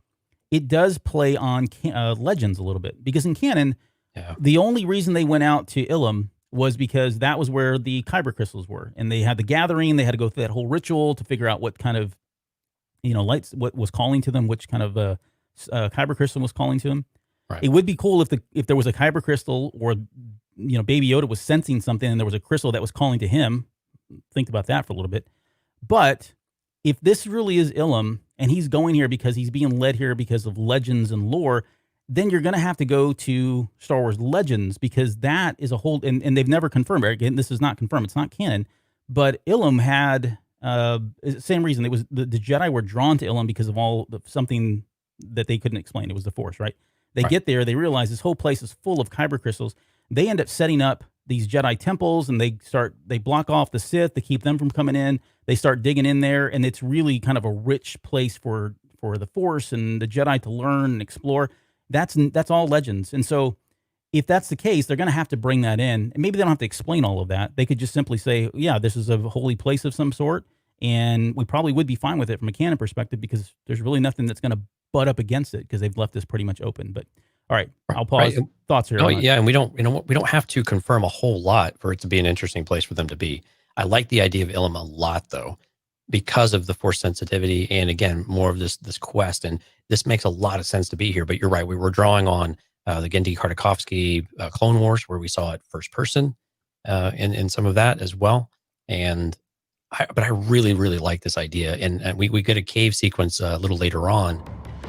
Speaker 2: it does play on legends a little bit, because in canon, the only reason they went out to Ilum was because that was where the Kyber crystals were, and they had the gathering. They had to go through that whole ritual to figure out what kind of lights, what was calling to them, which kind of Kyber crystal was calling to them. Right. It would be cool if there was a Kyber crystal, or Baby Yoda was sensing something and there was a crystal that was calling to him. Think about that for a little bit. But if this really is Ilum and he's going here because he's being led here because of legends and lore, then you're going to have to go to Star Wars Legends, because that is a whole, and they've never confirmed it. Again, this is not confirmed. It's not canon. But Ilum had same reason. It was the Jedi were drawn to Ilum because of something that they couldn't explain. It was the Force, right? They get there, they realize this whole place is full of Kyber crystals. They end up setting up these Jedi temples, and they block off the Sith to keep them from coming in. They start digging in there, and it's really kind of a rich place for the Force and the Jedi to learn and explore. That's all legends. And so if that's the case, they're going to have to bring that in. And maybe they don't have to explain all of that. They could just simply say, yeah, this is a holy place of some sort, and we probably would be fine with it from a canon perspective, because there's really nothing that's going to butt up against it, because they've left this pretty much open. But all right, I'll pause. Right. Thoughts here?
Speaker 3: Oh yeah, and we don't have to confirm a whole lot for it to be an interesting place for them to be. I like the idea of Ilum a lot, though, because of the Force sensitivity, and again, more of this quest, and this makes a lot of sense to be here. But you're right, we were drawing on the Genndy Tartakovsky Clone Wars, where we saw it first person in some of that as well. But I really, really like this idea, and we get a cave sequence a little later on.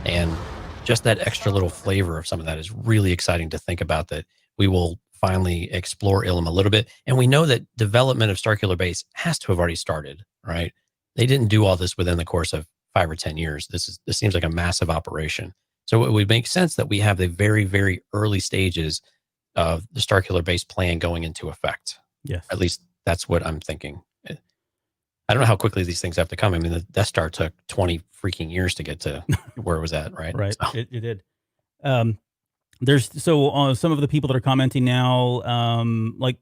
Speaker 3: And just that extra little flavor of some of that is really exciting to think about, that we will finally explore Ilum a little bit. And we know that development of Starkiller Base has to have already started, right? They didn't do all this within the course of 5 or 10 years. This seems like a massive operation. So it would make sense that we have the very, very early stages of the Starkiller Base plan going into effect.
Speaker 2: Yes.
Speaker 3: At least that's what I'm thinking. I don't know how quickly these things have to come. I mean, the Death Star took 20 freaking years to get to where it was at, right?
Speaker 2: Right.
Speaker 3: So.
Speaker 2: It did. There's some of the people that are commenting now, like,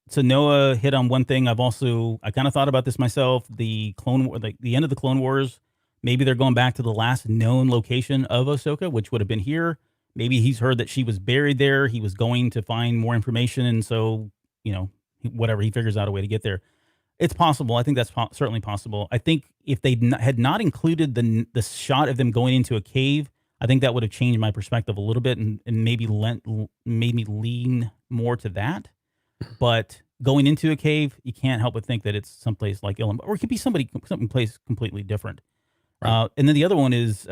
Speaker 2: so Noah hit on one thing. I kind of thought about this myself. The Clone War, like the end of the Clone Wars, maybe they're going back to the last known location of Ahsoka, which would have been here. Maybe he's heard that she was buried there. He was going to find more information. And so, whatever, he figures out a way to get there. It's possible. I think that's certainly possible. I think if they had not included the shot of them going into a cave, I think that would have changed my perspective a little bit and maybe made me lean more to that. But going into a cave, you can't help but think that it's someplace like Ilum, or it could be someplace completely different. Right. And then the other one is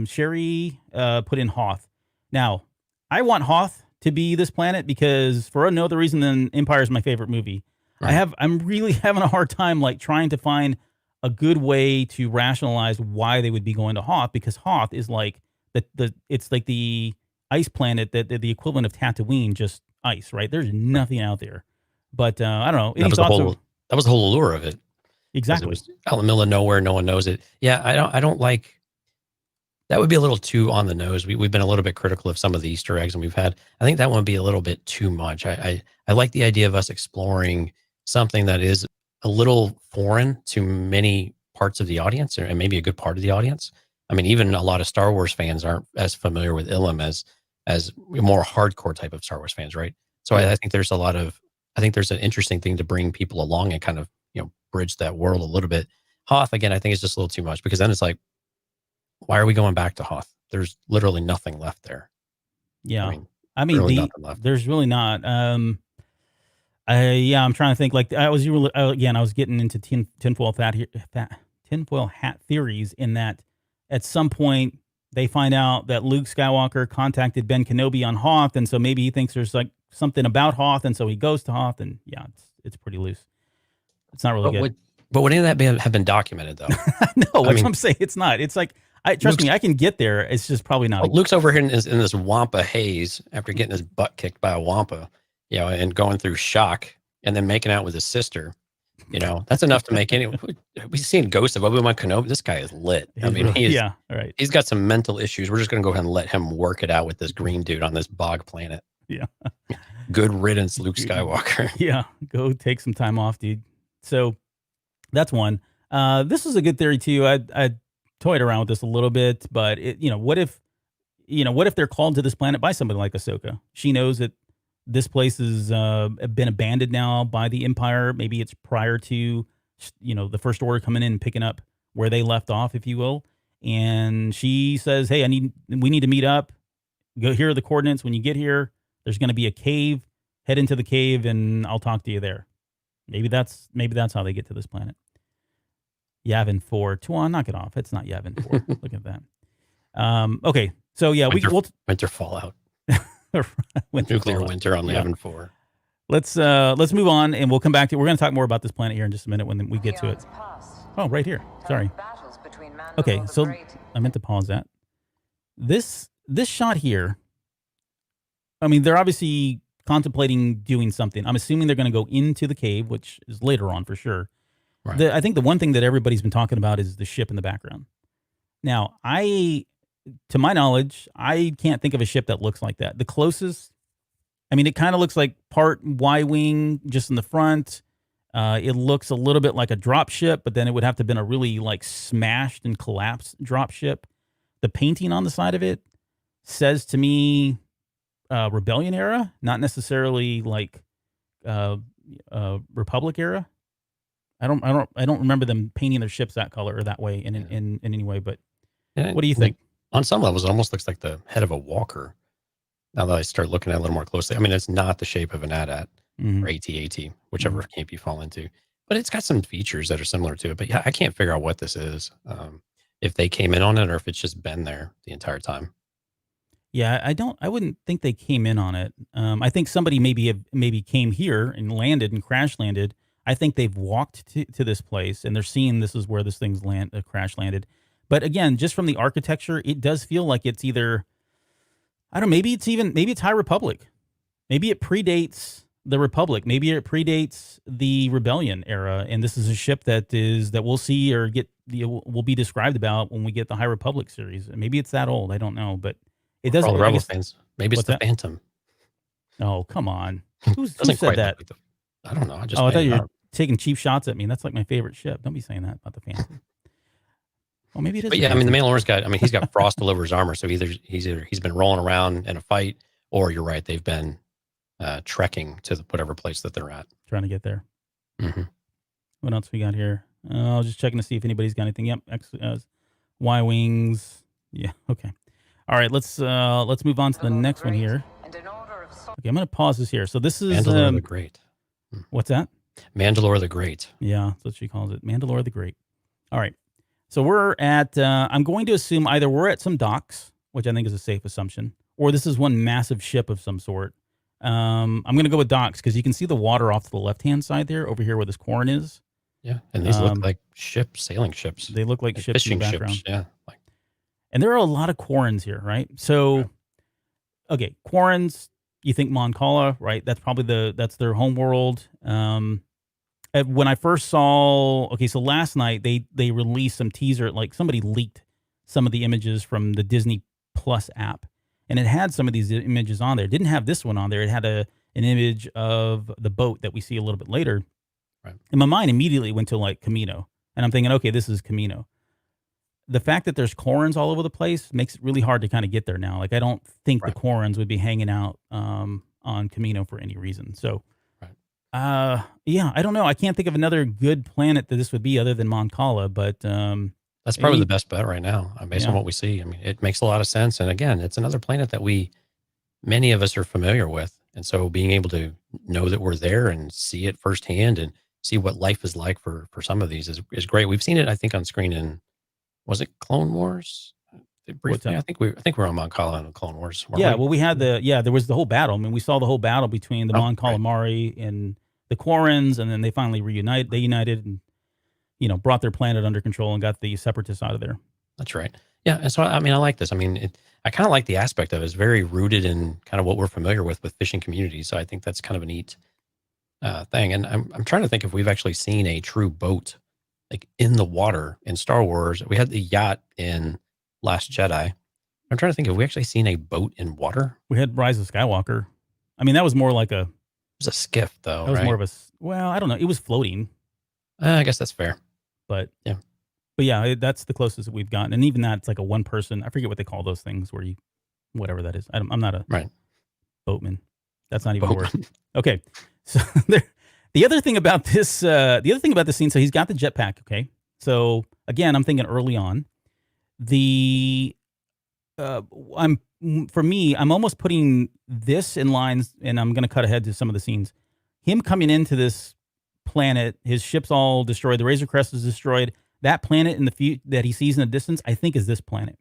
Speaker 2: Sherry put in Hoth. Now, I want Hoth to be this planet because for no other reason than Empire is my favorite movie. Right. I'm really having a hard time like trying to find a good way to rationalize why they would be going to Hoth, because Hoth is like it's like the ice planet that the equivalent of Tatooine, just ice, right? There's nothing out there. But I don't know.
Speaker 3: That was the whole allure of it.
Speaker 2: Exactly.
Speaker 3: It was out in the middle of nowhere. No one knows it. Yeah, I don't like. That would be a little too on the nose. We've been a little bit critical of some of the Easter eggs, and I think that one would be a little bit too much. I like the idea of us exploring something that is a little foreign to many parts of the audience, and maybe a good part of the audience. I mean, even a lot of Star Wars fans aren't as familiar with Ilum as more hardcore type of Star Wars fans, right? So I think there's an interesting thing to bring people along and kind of, bridge that world a little bit. Hoth, again, I think is just a little too much, because then it's like, why are we going back to Hoth? There's literally nothing left there.
Speaker 2: Yeah. I mean really there's really not. I'm trying to think. Like I was getting into tinfoil hat theories in that at some point they find out that Luke Skywalker contacted Ben Kenobi on Hoth, and so maybe he thinks there's like something about Hoth, and so he goes to Hoth, and it's pretty loose. It's not really good.
Speaker 3: But would any of that have been documented though?
Speaker 2: No, that's what I'm saying. It's not. It's like, trust me, I can get there. It's just probably not.
Speaker 3: Luke's over here in this Wampa haze after getting his butt kicked by a Wampa, and going through shock, and then making out with his sister. That's enough to make we've seen ghosts of Obi-Wan Kenobi. This guy is lit.
Speaker 2: Right.
Speaker 3: He's got some mental issues. We're just going to go ahead and let him work it out with this green dude on this bog planet.
Speaker 2: Yeah.
Speaker 3: Good riddance, Luke Skywalker.
Speaker 2: Yeah. Go take some time off, dude. So that's one. This is a good theory too. I toyed around with this a little bit, but what if they're called to this planet by somebody like Ahsoka? She knows that this place has been abandoned now by the Empire. Maybe it's prior to, the First Order coming in and picking up where they left off, if you will. And she says, "Hey, we need to meet up. Go, here are the coordinates. When you get here, there's going to be a cave. Head into the cave, and I'll talk to you there." Maybe that's how they get to this planet. Yavin 4. Tuan, knock it off. It's not Yavin 4. Look at that. Okay. So yeah,
Speaker 3: winter fallout. Nuclear winter on Yavin 4.
Speaker 2: Let's move on, and we'll come back to. We're going to talk more about this planet here in just a minute when we get to it. Oh, right here. Sorry. Okay, so I meant to pause that. This shot here. I mean, they're obviously contemplating doing something. I'm assuming they're going to go into the cave, which is later on for sure. Right. I think the one thing that everybody's been talking about is the ship in the background. Now, to my knowledge, I can't think of a ship that looks like that. The closest, it kind of looks like part Y-wing just in the front. It looks a little bit like a drop ship, but then it would have to have been a really like smashed and collapsed drop ship. The painting on the side of it says to me Rebellion era, not necessarily like Republic era. I don't remember them painting their ships that color or that way in any way. But what do you think?
Speaker 3: On some levels, it almost looks like the head of a walker. Now that I start looking at it a little more closely, it's not the shape of an AT-AT or AT-AT, whichever camp you fall into, but it's got some features that are similar to it. But yeah, I can't figure out what this is. If they came in on it or if it's just been there the entire time.
Speaker 2: Yeah, I wouldn't think they came in on it. I think somebody maybe came here and landed and crash landed. I think they've walked to this place and they're seeing this is where this thing's crash landed. But again, just from the architecture, it does feel like it's either, I don't know, maybe it's High Republic. Maybe it predates the Republic. Maybe it predates the Rebellion era, and this is a ship that we'll see or will be described about when we get the High Republic series. Maybe it's that old. I don't know, but it
Speaker 3: For
Speaker 2: doesn't.
Speaker 3: all the Rebel fans, maybe it's
Speaker 2: What's
Speaker 3: the
Speaker 2: that?
Speaker 3: Phantom.
Speaker 2: Oh, come on. Who
Speaker 3: Doesn't
Speaker 2: said
Speaker 3: quite
Speaker 2: that?
Speaker 3: look like I don't know. I just
Speaker 2: Oh, I thought
Speaker 3: made it
Speaker 2: you were
Speaker 3: up.
Speaker 2: taking cheap shots at me. That's like my favorite ship. Don't be saying that about the Phantom. Well, maybe it is.
Speaker 3: But
Speaker 2: the
Speaker 3: yeah, I mean, the
Speaker 2: Phantom.
Speaker 3: Mandalorian's got. I mean, he's got frost all over his armor, so he's been rolling around in a fight, or you're right, they've been trekking to whatever place that they're at.
Speaker 2: Trying to get there.
Speaker 3: Mm-hmm.
Speaker 2: What else we got here? I was just checking to see if anybody's got anything. Yep, Y wings. Yeah. Okay. All right. Let's move on to the next one here. Okay, I'm going to pause this here. So this is
Speaker 3: Mandalore the Great.
Speaker 2: What's that?
Speaker 3: Mandalore the Great.
Speaker 2: Yeah, that's what she calls it. Mandalore the Great. All right. So we're at, I'm going to assume either we're at some docks, which I think is a safe assumption, or this is one massive ship of some sort. I'm going to go with docks because you can see the water off to the left-hand side there, over here where this corn is.
Speaker 3: Yeah, and these look like ships, sailing ships.
Speaker 2: They look like ships in
Speaker 3: fishing
Speaker 2: the background.
Speaker 3: ships. Yeah.
Speaker 2: And there are a lot of Quarrens here, right? So, okay, Quarrens, you think Mon Cala, right? That's probably that's their home world. When I first saw, so last night they released some teaser, like somebody leaked some of the images from the Disney Plus app, and it had some of these images on there. It didn't have this one on there. It had an image of the boat that we see a little bit later.
Speaker 3: Right.
Speaker 2: And my mind immediately went to like Camino, and I'm thinking, okay, this is Camino. The fact that there's Quarrens all over the place makes it really hard to kind of get there now. Like, I don't think the Quarrens would be hanging out on Camino for any reason. So, yeah, I don't know. I can't think of another good planet that this would be other than Mon Cala, but
Speaker 3: that's probably the best bet right now, based on what we see. I mean, it makes a lot of sense. And again, it's another planet that many of us are familiar with. And so being able to know that we're there and see it firsthand and see what life is like for some of these is great. We've seen it, I think, on screen in, was it Clone Wars? Briefly, I think we're on Mon Cala in Clone Wars.
Speaker 2: Yeah, well, we had there was the whole battle. I mean, we saw the whole battle between the Mon Calamari and the Quarrens, and then they finally reunited. They united and, brought their planet under control and got the Separatists out of there.
Speaker 3: That's right. Yeah, and so, I mean, I like this. I mean, I kind of like the aspect of it. It's very rooted in kind of what we're familiar with fishing communities. So I think that's kind of a neat thing. And I'm trying to think if we've actually seen a true boat like in the water in Star Wars. We had the yacht in Last Jedi. I'm trying to think if we actually seen a boat in water.
Speaker 2: We had Rise of Skywalker. I mean, that was more like
Speaker 3: it was a skiff, though.
Speaker 2: That was more of I don't know. It was floating.
Speaker 3: I guess that's fair.
Speaker 2: But yeah, that's the closest that we've gotten. And even that, it's like a one person. I forget what they call those things where whatever that is. I'm not a boatman. That's not even a word. Okay. So the other thing about this scene, so he's got the jetpack. Okay. So again, I'm thinking early on, I'm almost putting this in lines, and I'm going to cut ahead to some of the scenes. Him coming into this planet, his ship's all destroyed. The Razor Crest is destroyed. That planet that he sees in the distance, I think, is this planet.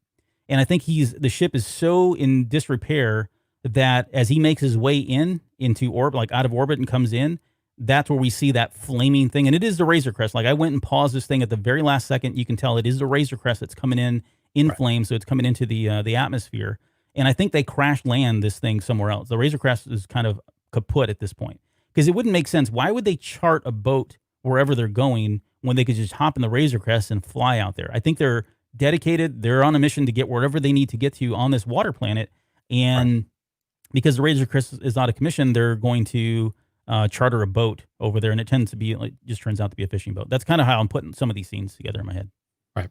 Speaker 2: And I think the ship is so in disrepair that as he makes his way into orbit, like out of orbit and comes in, that's where we see that flaming thing. And it is the Razor Crest. Like, I went and paused this thing at the very last second. You can tell it is the Razor Crest that's coming in flames. So it's coming into the atmosphere. And I think they crash land this thing somewhere else. The Razor Crest is kind of kaput at this point because it wouldn't make sense. Why would they chart a boat wherever they're going when they could just hop in the Razor Crest and fly out there? I think they're dedicated. They're on a mission to get wherever they need to get to on this water planet. And because the Razor Crest is out of commission, they're going to charter a boat over there. And it tends to be just turns out to be a fishing boat. That's kind of how I'm putting some of these scenes together in my head.
Speaker 3: Right.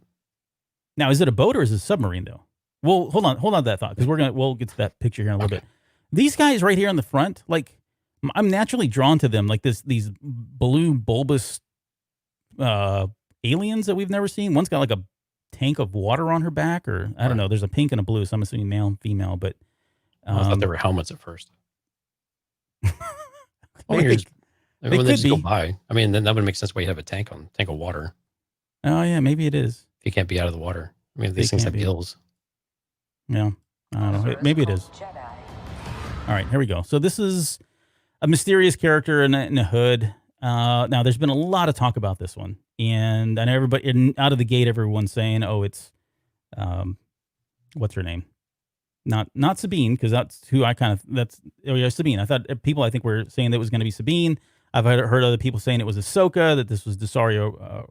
Speaker 2: Now, is it a boat or is it a submarine though? Well, hold on to that thought because we'll get to that picture here in a little bit. These guys right here in the front, like, I'm naturally drawn to them, like these blue bulbous aliens that we've never seen. One's got like a tank of water on her back, or I don't know. There's a pink and a blue, so I'm assuming male and female. But
Speaker 3: I thought they were helmets at first.
Speaker 2: They
Speaker 3: when they
Speaker 2: could
Speaker 3: just go
Speaker 2: be.
Speaker 3: by. I mean, then that would make sense why you have a tank of water.
Speaker 2: Oh yeah, maybe it is.
Speaker 3: If you can't be out of the water. I mean, these things have gills.
Speaker 2: Yeah. I don't know. Maybe it is. All right, here we go. So this is a mysterious character in a hood. Now, there's been a lot of talk about this one, and I know everybody out of the gate, everyone's saying, "Oh, it's what's her name? Not Sabine, because that's who I kind of Sabine. I thought people I think were saying that it was going to be Sabine. I've heard other people saying it was Ahsoka, that this was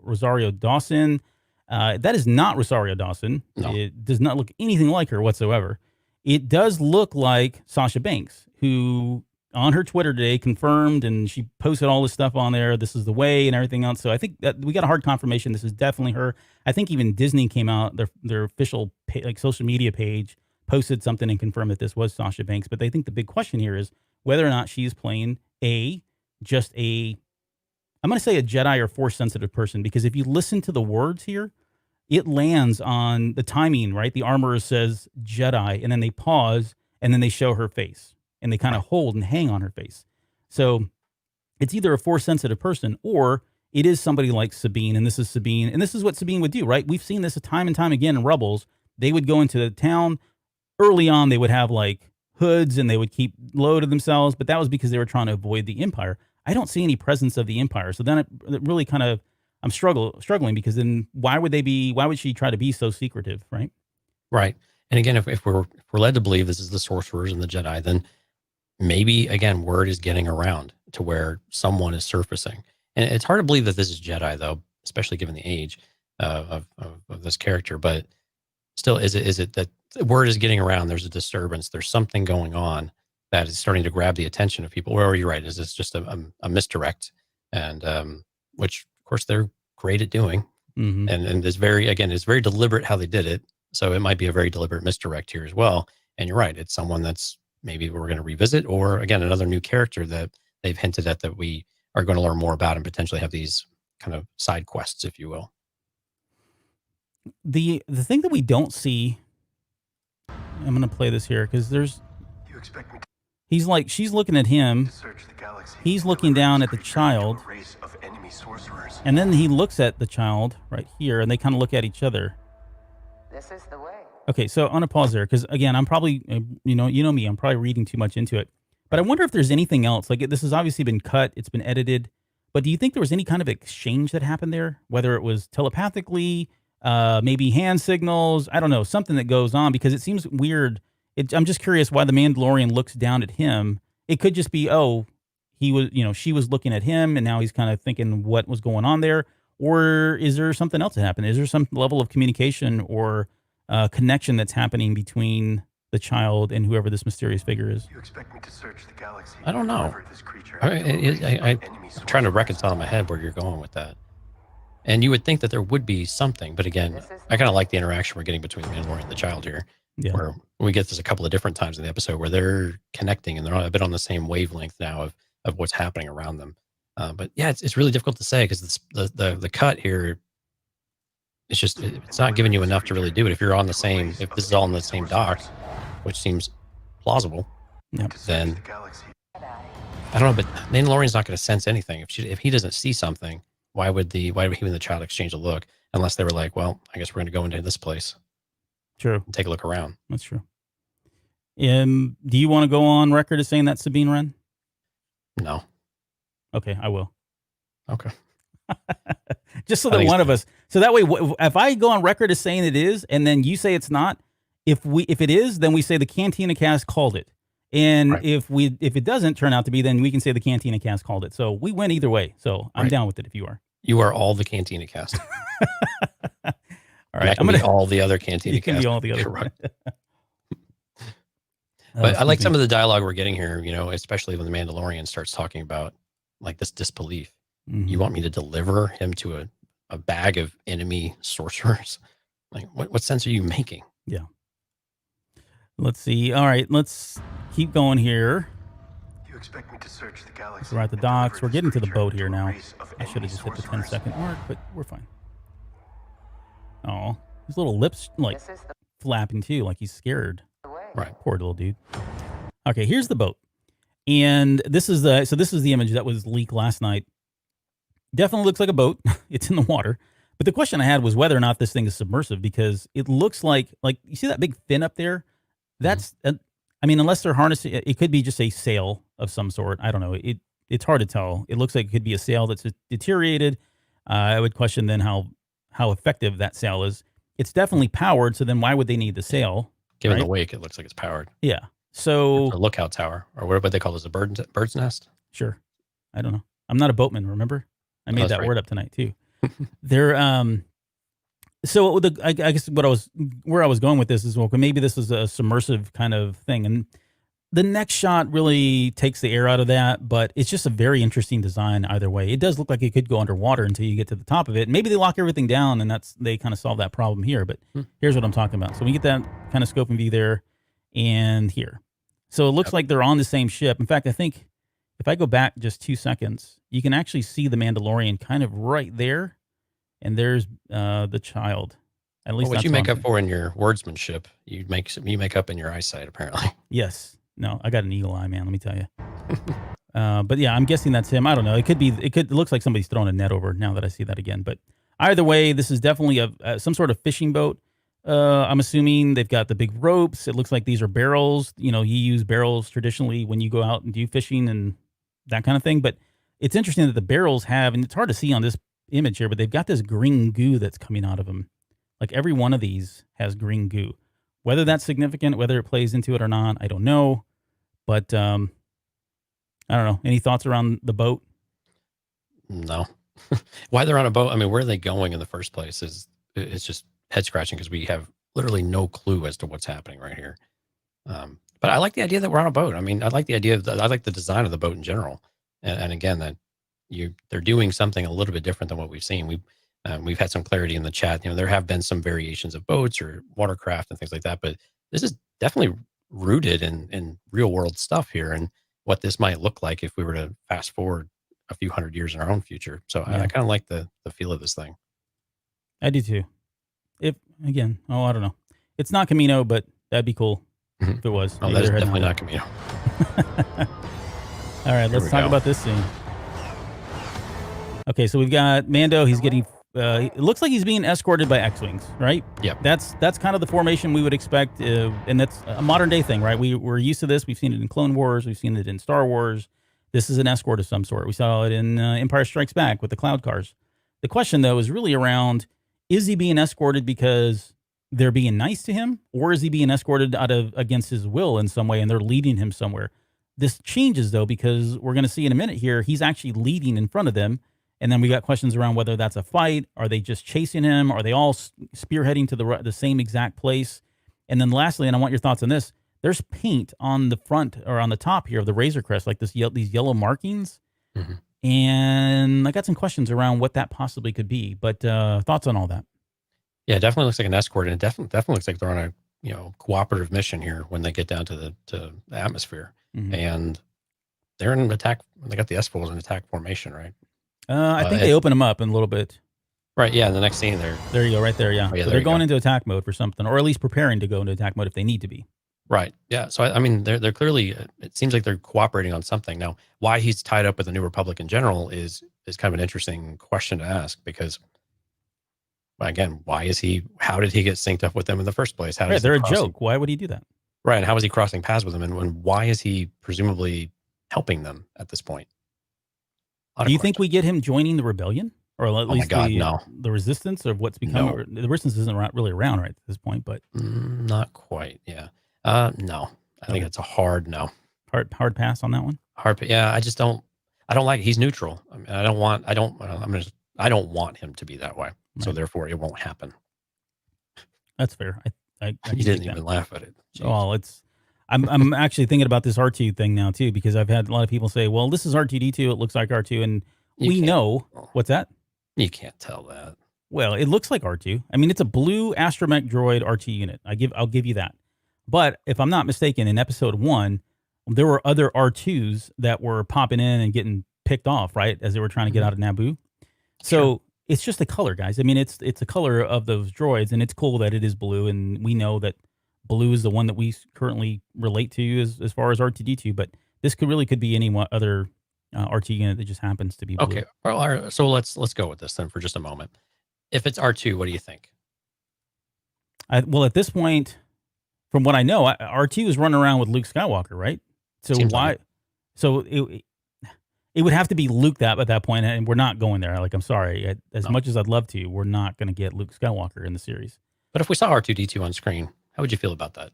Speaker 2: Rosario Dawson. That is not Rosario Dawson.
Speaker 3: No.
Speaker 2: It does not look anything like her whatsoever. It does look like Sasha Banks, who on her Twitter today confirmed, and she posted all this stuff on there. This is the way and everything else. So I think that we got a hard confirmation. This is definitely her. I think even Disney came out, their official social media page, posted something and confirmed that this was Sasha Banks. But they think the big question here is whether or not she's playing I'm going to say a Jedi or Force sensitive person, because if you listen to the words here, it lands on the timing, right? The armorer says Jedi, and then they pause, and then they show her face, and they kind of hold and hang on her face. So it's either a Force sensitive person, or it is somebody like Sabine, and this is Sabine, and this is what Sabine would do, right? We've seen this time and time again in Rebels. They would go into the town. Early on, they would have like hoods, and they would keep low to themselves, but that was because they were trying to avoid the Empire. I don't see any presence of the Empire. So then it really kind of, I'm struggling, because then why would she try to be so secretive, right?
Speaker 3: Right. And again, if we're led to believe this is the sorcerers and the Jedi, then maybe, again, word is getting around to where someone is surfacing. And it's hard to believe that this is Jedi, though, especially given the age of this character. But still, is it that word is getting around? There's a disturbance. There's something going on that is starting to grab the attention of people. Or you're right, is this just a misdirect? And which, of course, they're great at doing.
Speaker 2: Mm-hmm.
Speaker 3: And it's very deliberate how they did it. So it might be a very deliberate misdirect here as well. And you're right, it's someone that's maybe we're going to revisit, or again, another new character that they've hinted at that we are going to learn more about and potentially have these kind of side quests, if you will.
Speaker 2: The thing that we don't see, I'm going to play this here because she's looking at him. He's looking down at the child. And then he looks at the child right here, and they kind of look at each other.
Speaker 4: This is the way.
Speaker 2: Okay, so I'm going to pause there because, again, I'm probably, you know me, I'm probably reading too much into it. But I wonder if there's anything else. Like, this has obviously been cut. It's been edited. But do you think there was any kind of exchange that happened there? Whether it was telepathically, maybe hand signals, I don't know, something that goes on, because it seems weird. I'm just curious why the Mandalorian looks down at him. It could just be, she was looking at him, and now he's kind of thinking what was going on there. Or is there something else that happened? Is there some level of communication or connection that's happening between the child and whoever this mysterious figure is?
Speaker 4: You expect me to search the galaxy?
Speaker 3: I don't know. I'm trying to reconcile in my head where you're going with that. And you would think that there would be something, but again, I kind of like the interaction we're getting between the Mandalorian and the child here.
Speaker 2: Yeah.
Speaker 3: Where we get this a couple of different times in the episode where they're connecting and they're a bit on the same wavelength now of what's happening around them. But yeah, it's really difficult to say because the cut here, it's not giving you enough to really do it. If this is all in the same dock, which seems plausible, then I don't know. But Mandalorian's not going to sense anything. If he doesn't see something, why would he and the child exchange a look? Unless they were like, well, I guess we're going to go into this place.
Speaker 2: True.
Speaker 3: And take a look around.
Speaker 2: That's true. Do you want to go on record as saying that's Sabine Wren?
Speaker 3: No.
Speaker 2: Okay, I will.
Speaker 3: Okay.
Speaker 2: Just so that one of us, so that way, if I go on record as saying it is, and then you say it's not, if it is, then we say the Cantina Cast called it, and right. if it doesn't turn out to be, then we can say the Cantina Cast called it. So we win either way. So I'm down with it if you are.
Speaker 3: You are all the Cantina Cast.
Speaker 2: All right,
Speaker 3: I'm going to all the other Cantina Cast.
Speaker 2: Be all the other.
Speaker 3: Right. But I like some of the dialogue we're getting here. Especially when the Mandalorian starts talking about like this disbelief. Mm-hmm. You want me to deliver him to a bag of enemy sorcerers? Like, what sense are you making?
Speaker 2: Yeah. Let's see. All right, let's keep going here.
Speaker 4: You expect me to search the galaxy?
Speaker 2: We're at the docks. We're getting to the boat here now. I should have just hit the 10-second mark, but we're fine. Oh, his little lips like flapping too, like he's scared.
Speaker 3: Right.
Speaker 2: Poor little dude. Okay, here's the boat. And this is the image that was leaked last night. Definitely looks like a boat. It's in the water. But the question I had was whether or not this thing is submersive, because it looks like you see that big fin up there? That's, I mean, unless they're harnessing, it could be just a sail of some sort. I don't know. It's hard to tell. It looks like it could be a sail that's deteriorated. I would question then how effective that sail is. It's definitely powered, so then why would they need the sail?
Speaker 3: Given
Speaker 2: right?
Speaker 3: the wake, it looks like it's powered.
Speaker 2: Yeah. So
Speaker 3: It's a lookout tower, or what they call this, a bird's nest.
Speaker 2: sure. I don't know. I'm not a boatman, remember? I made
Speaker 3: That's
Speaker 2: that
Speaker 3: right.
Speaker 2: word up tonight too. They're so I guess where I was going with this is, well, maybe this is a submersive kind of thing, and the next shot really takes the air out of that, but it's just a very interesting design either way. It does look like it could go underwater until you get to the top of it. Maybe they lock everything down, and they kind of solve that problem here. But here's what I'm talking about. So we get that kind of scope and view there, and here. So it looks like they're on the same ship. In fact, I think if I go back just 2 seconds, you can actually see the Mandalorian kind of right there, and there's the child. At least
Speaker 3: What
Speaker 2: that's
Speaker 3: you make
Speaker 2: what I'm
Speaker 3: up for in your wordsmanship, you make up in your eyesight, apparently.
Speaker 2: Yes. No, I got an eagle eye, man. Let me tell you. But yeah, I'm guessing that's him. I don't know. It looks like somebody's throwing a net over now that I see that again. But either way, this is definitely some sort of fishing boat. I'm assuming they've got the big ropes. It looks like these are barrels. You know, you use barrels traditionally when you go out and do fishing and that kind of thing. But it's interesting that the barrels have, and it's hard to see on this image here, but they've got this green goo that's coming out of them. Like every one of these has green goo. Whether that's significant, whether it plays into it or not, I don't know. But I don't know. Any thoughts around the boat?
Speaker 3: No. Why they're on a boat? I mean, where are they going in the first place? It's just head scratching because we have literally no clue as to what's happening right here. But I like the idea that we're on a boat. I mean, I like the idea I like the design of the boat in general. And again, that they're doing something a little bit different than what we've seen. We've had some clarity in the chat. You know, there have been some variations of boats or watercraft and things like that, but this is definitely rooted in real world stuff here and what this might look like if we were to fast forward a few hundred years in our own future. So I kind of like the feel of this thing.
Speaker 2: I do too. I don't know. It's not Camino, but that'd be cool if it was.
Speaker 3: Oh, that is definitely not Camino.
Speaker 2: All right, let's talk about this scene. Okay, so we've got Mando. He's getting. It looks like he's being escorted by X-wings, right?
Speaker 3: Yeah.
Speaker 2: That's kind of the formation we would expect, and that's a modern day thing, right? We're used to this. We've seen it in Clone Wars. We've seen it in Star Wars. This is an escort of some sort. We saw it in Empire Strikes Back with the cloud cars. The question, though, is really around: is he being escorted because they're being nice to him, or is he being escorted against his will in some way, and they're leading him somewhere? This changes, though, because we're going to see in a minute here, he's actually leading in front of them. And then we got questions around whether that's a fight. Are they just chasing him? Are they all spearheading to the same exact place? And then lastly, and I want your thoughts on this, there's paint on the front or on the top here of the Razor Crest, like these yellow markings. Mm-hmm. And I got some questions around what that possibly could be. But thoughts on all that?
Speaker 3: Yeah, it definitely looks like an escort, and it definitely looks like they're on a cooperative mission here when they get down to the atmosphere. Mm-hmm. And they're in attack. They got the S-foils in attack formation, right?
Speaker 2: I think they open them up in a little bit.
Speaker 3: Right, yeah, the next scene there
Speaker 2: you go, right there, yeah.
Speaker 3: Oh, yeah,
Speaker 2: so they're going into attack mode for something, or at least preparing to go into attack mode if they need to be.
Speaker 3: Right, yeah. So, I mean, they're clearly, it seems like they're cooperating on something. Now, why he's tied up with the New Republic in general is kind of an interesting question to ask because, again, how did he get synced up with them in the first place?
Speaker 2: They're a joke. Why would he do that?
Speaker 3: Right, and how is he crossing paths with them, and why is he presumably helping them at this point?
Speaker 2: Do you think we get him joining the rebellion, or at least the resistance of what's become? No. The resistance isn't really around right at this point, but
Speaker 3: not quite. Yeah, no. I think it's a hard no.
Speaker 2: Hard pass on that one.
Speaker 3: Yeah, I just don't. I don't like. He's neutral. I mean, I don't want him to be that way. Right. So therefore, it won't happen.
Speaker 2: That's fair. I
Speaker 3: you didn't even laugh at it.
Speaker 2: Jeez. Well, I'm actually thinking about this R2 thing now too, because I've had a lot of people say, well, this is R2D2. It looks like R2. And we know what's that?
Speaker 3: You can't tell that.
Speaker 2: Well, it looks like R2. I mean, it's a blue astromech droid R2 unit. I'll give you that. But if I'm not mistaken, in episode 1, there were other R2s that were popping in and getting picked off, right? As they were trying to get out of Naboo. So it's just the color, guys. I mean, it's the color of those droids, and it's cool that it is blue. And we know that blue is the one that we currently relate to as far as R2D2, but this could be any other R2 unit that just happens to be blue.
Speaker 3: Okay, well, all right, so let's go with this then for just a moment. If it's R2, what do you think?
Speaker 2: Well, at this point, from what I know, R2 is running around with Luke Skywalker, right? So
Speaker 3: Seems
Speaker 2: why?
Speaker 3: like it.
Speaker 2: So it would have to be Luke at that point, and we're not going there. Like, I'm sorry, as
Speaker 3: No.
Speaker 2: much as I'd love to, we're not going to get Luke Skywalker in the series.
Speaker 3: But if we saw R2D2 on screen, how would you feel about that?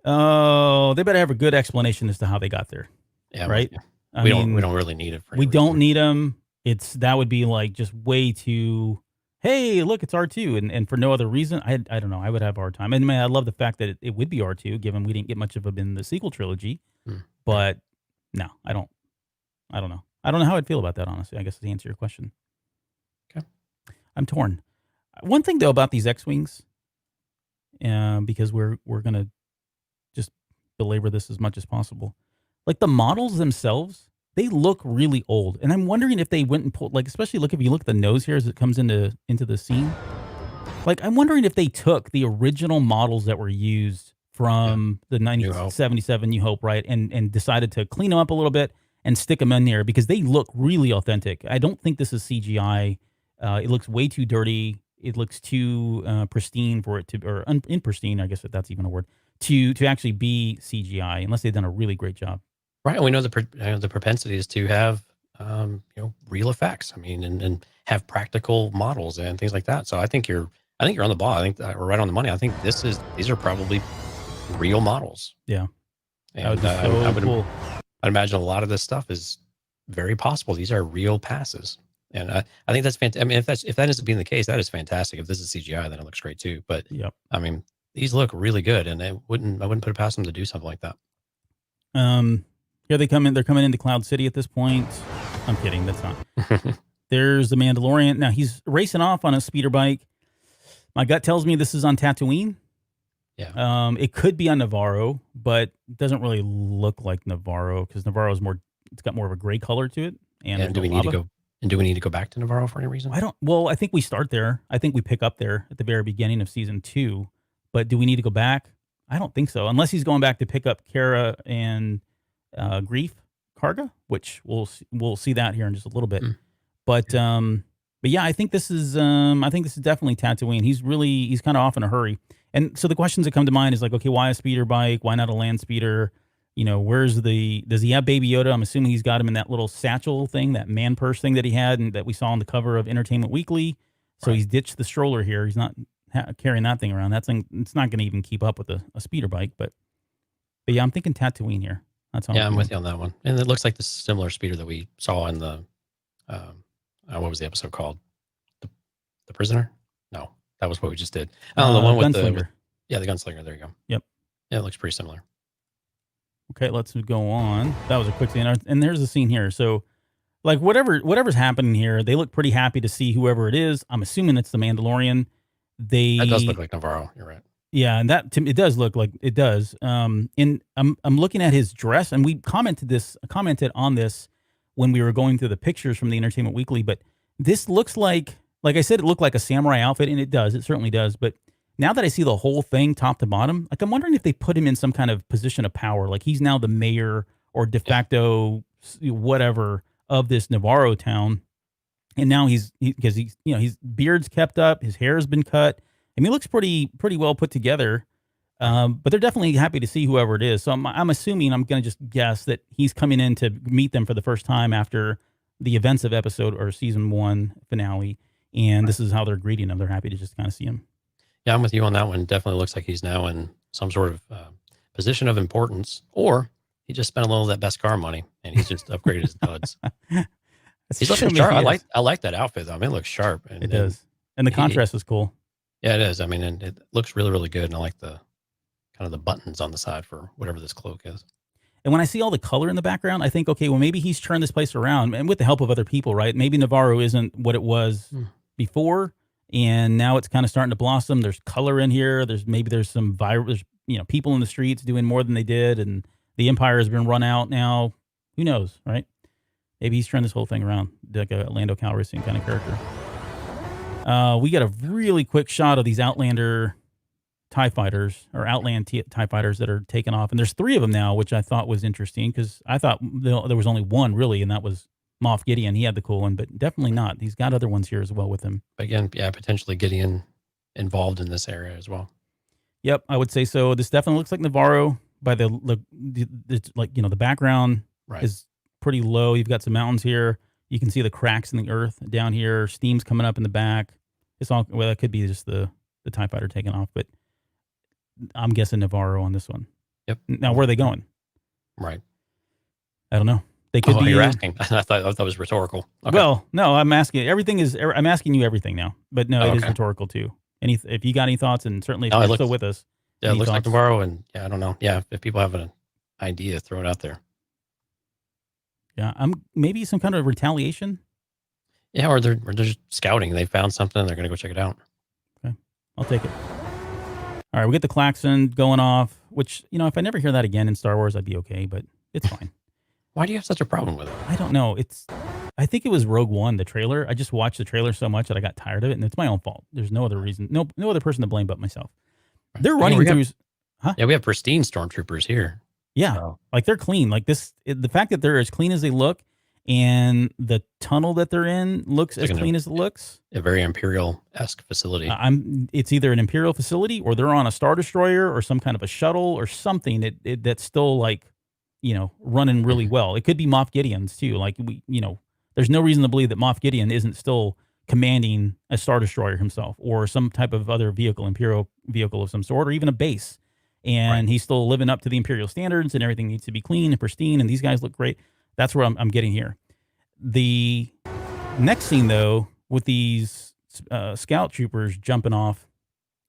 Speaker 2: Oh, they better have a good explanation as to how they got there.
Speaker 3: Yeah,
Speaker 2: right.
Speaker 3: We don't really need it.
Speaker 2: We don't need them. That would be like just way too. Hey, look, it's R2, and for no other reason. I don't know. I would have a hard time. And I love the fact that it would be R2, given we didn't get much of him in the sequel trilogy. But no, I don't know. I don't know how I'd feel about that, honestly. I guess to answer your question.
Speaker 3: Okay.
Speaker 2: I'm torn. One thing though about these X-wings, because we're gonna just belabor this as much as possible. Like the models themselves, they look really old, and I'm wondering if they went and pulled, like, especially if you look at the nose here as it comes into the scene. Like, I'm wondering if they took the original models that were used from the 1977 New Hope, right, and decided to clean them up a little bit and stick them in there because they look really authentic. I don't think this is CGI. It looks way too dirty. It looks too pristine for it to, or impristine, I guess if that's even a word, to actually be CGI, unless they've done a really great job.
Speaker 3: Right. We know the propensity is to have real effects. I mean, and have practical models and things like that. So I think you're on the ball. I think we're right on the money. I think these are probably real models.
Speaker 2: Yeah.
Speaker 3: And
Speaker 2: that would be so cool.
Speaker 3: I'd imagine a lot of this stuff is very possible. These are real passes. And I think that's fantastic. I mean, if that ends up being the case, that is fantastic. If this is CGI, then it looks great too. But I mean, these look really good, and I wouldn't put it past them to do something like that.
Speaker 2: Here they come in. They're coming into Cloud City at this point. I'm kidding. That's not. There's the Mandalorian. Now he's racing off on a speeder bike. My gut tells me this is on Tatooine.
Speaker 3: Yeah.
Speaker 2: It could be on Navarro, but it doesn't really look like Navarro because Navarro's it's got more of a gray color to it. And
Speaker 3: do we need to go back to Navarro for any reason?
Speaker 2: I think we start there. I think we pick up there at the very beginning of season 2. But do we need to go back? I don't think so, unless he's going back to pick up Kara and Grief Karga, which we'll see that here in just a little bit. But yeah, I think this is definitely Tatooine. He's kind of off in a hurry. And so the questions that come to mind is like, okay, why a speeder bike? Why not a land speeder? Does he have Baby Yoda? I'm assuming he's got him in that little satchel thing, that man purse thing that he had and that we saw on the cover of Entertainment Weekly. So He's ditched the stroller here. He's not carrying that thing around. That thing, it's not going to even keep up with a speeder bike. But yeah, I'm thinking Tatooine here. That's how
Speaker 3: I'm with you on that one. And it looks like the similar speeder that we saw in the what was the episode called? The Prisoner? No, that was what we just did. Oh, the one with
Speaker 2: Gunslinger.
Speaker 3: the Gunslinger. There you go.
Speaker 2: Yep.
Speaker 3: Yeah, it looks pretty similar.
Speaker 2: Okay, let's go on. That was a quick scene. And there's the scene here. So, like, whatever's happening here, they look pretty happy to see whoever it is. I'm assuming it's the Mandalorian. That
Speaker 3: does look like Navarro. You're right.
Speaker 2: Yeah, and it does look like it does. And I'm looking at his dress, and we commented on this when we were going through the pictures from the Entertainment Weekly. But this looks like I said, it looked like a samurai outfit, and it does. It certainly does. But now that I see the whole thing top to bottom, like I'm wondering if they put him in some kind of position of power, like he's now the mayor or de facto whatever of this Navarro town. And now his beard's kept up, his hair's been cut. I mean, it looks pretty well put together. But they're definitely happy to see whoever it is. So I'm assuming, I'm going to just guess that he's coming in to meet them for the first time after the events of episode or season 1 finale. And this is how they're greeting him. They're happy to just kind of see him.
Speaker 3: Yeah, I'm with you on that one. Definitely looks like he's now in some sort of position of importance, or he just spent a little of that best car money and he's just upgraded his duds. He's looking sharp. I like that outfit though. I mean, it looks sharp.
Speaker 2: It does. And the contrast is cool.
Speaker 3: Yeah, it is. I mean, and it looks really, really good. And I like the kind of the buttons on the side for whatever this cloak is.
Speaker 2: And when I see all the color in the background, I think, okay, well, maybe he's turned this place around, and with the help of other people, right? Maybe Navarro isn't what it was before, and now it's kind of starting to blossom. There's color in here. There's some there's people in the streets doing more than they did, and the Empire has been run out now. Who knows, right? Maybe he's turned this whole thing around, like a Lando Calrissian kind of character. We got a really quick shot of these Outlander TIE fighters, or Outland TIE fighters that are taking off. And there's 3 of them now, which I thought was interesting because I thought there was only one really, and that was Moff Gideon. He had the cool one, but definitely not. He's got other ones here as well with him.
Speaker 3: Again, yeah, potentially Gideon involved in this area as well.
Speaker 2: Yep, I would say so. This definitely looks like Navarro by the it's like, you know, the background
Speaker 3: Right.
Speaker 2: is pretty low. You've got some mountains here. You can see the cracks in the earth down here. Steam's coming up in the back. It's all, well, that could be just the TIE fighter taking off, but I'm guessing Navarro on this one.
Speaker 3: Yep.
Speaker 2: Now, where are they going?
Speaker 3: Right.
Speaker 2: I don't know. They could be.
Speaker 3: You're asking. I thought that was rhetorical. Okay.
Speaker 2: Well, no, I'm asking. I'm asking you everything now. But no, it is rhetorical too. If you got any thoughts, and certainly if you're still with us.
Speaker 3: Yeah, it looks like Navarro, and I don't know. Yeah, if people have an idea, throw it out there.
Speaker 2: Yeah, maybe some kind of retaliation.
Speaker 3: Yeah, or they're just scouting. They found something, and they're going to go check it out.
Speaker 2: Okay, I'll take it. All right, we get the klaxon going off, which, you know, if I never hear that again in Star Wars, I'd be okay, but it's fine.
Speaker 3: Why do you have such a problem with it?
Speaker 2: I don't know. I think it was Rogue One, the trailer. I just watched the trailer so much that I got tired of it, and it's my own fault. There's no other reason. No other person to blame but myself. They're running through. Huh?
Speaker 3: Yeah, we have pristine stormtroopers here.
Speaker 2: Yeah,
Speaker 3: so.
Speaker 2: Like they're clean. Like the fact that they're as clean as they look, and the tunnel that they're in looks as clean as it looks.
Speaker 3: A very Imperial-esque facility.
Speaker 2: It's either an Imperial facility, or they're on a Star Destroyer, or some kind of a shuttle, or something that's still, like, you know, running really well. It could be Moff Gideon's too. Like, there's no reason to believe that Moff Gideon isn't still commanding a Star Destroyer himself, or some type of other vehicle, Imperial vehicle of some sort, or even a base. And he's still living up to the Imperial standards, and everything needs to be clean and pristine, and these guys look great. That's where I'm getting here. The next scene, though, with these scout troopers jumping off.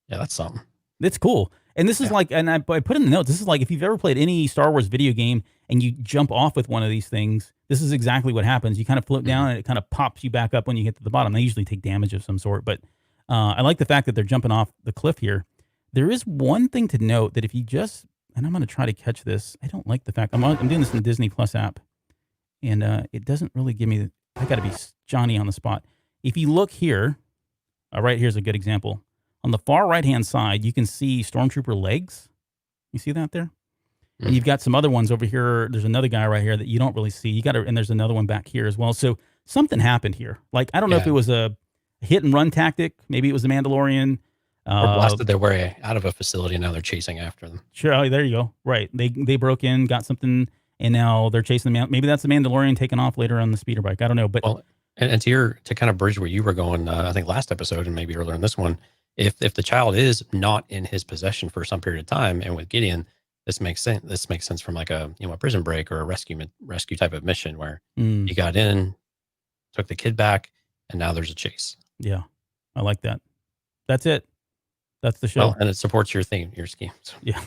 Speaker 3: Yeah, that's something.
Speaker 2: It's cool. And this is like, and I put in the notes, this is like if you've ever played any Star Wars video game and you jump off with one of these things, this is exactly what happens. You kind of float down and it kind of pops you back up when you get to the bottom. They usually take damage of some sort, but I like the fact that they're jumping off the cliff here. There is one thing to note that if you just, and I'm going to try to catch this. I don't like the fact, I'm doing this in the Disney Plus app, and it doesn't really give me, I got to be Johnny on the spot. If you look here, right here's a good example. On the far right-hand side, you can see Stormtrooper legs. You see that there? Mm. And you've got some other ones over here. There's another guy right here that you don't really see. And there's another one back here as well. So something happened here. Like, I don't know if it was a hit-and-run tactic. Maybe it was the Mandalorian.
Speaker 3: Or blasted their way out of a facility, and now they're chasing after them.
Speaker 2: Sure, oh, there you go. Right. They broke in, got something, and now they're chasing them. Maybe that's the Mandalorian taking off later on the speeder bike. I don't know. But
Speaker 3: well, and to kind of bridge where you were going, I think last episode and maybe earlier in this one, if the child is not in his possession for some period of time, and with Gideon, this makes sense. This makes sense from like a prison break or a rescue type of mission where you got in, took the kid back, and now there's a chase.
Speaker 2: Yeah, I like that. That's it. That's the show.
Speaker 3: Well, and it supports your theme, your scheme. So.
Speaker 2: Yeah.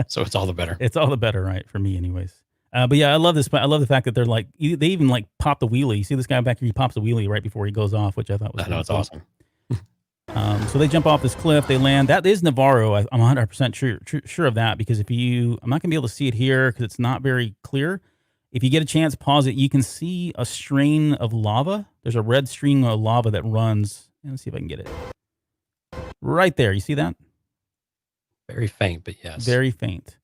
Speaker 3: So it's all the better.
Speaker 2: It's all the better, right? For me anyways. But yeah, I love this. I love the fact that they're like, they even like pop the wheelie. You see this guy back here, he pops a wheelie right before he goes off, which I thought was
Speaker 3: it's awesome.
Speaker 2: So they jump off this cliff, they land. That is Navarro. I'm 100% sure of that, because I'm not going to be able to see it here because it's not very clear. If you get a chance, pause it. You can see a strain of lava. There's a red string of lava that runs. Let's see if I can get it. Right there. You see that?
Speaker 3: Very faint, but yes.
Speaker 2: Very faint.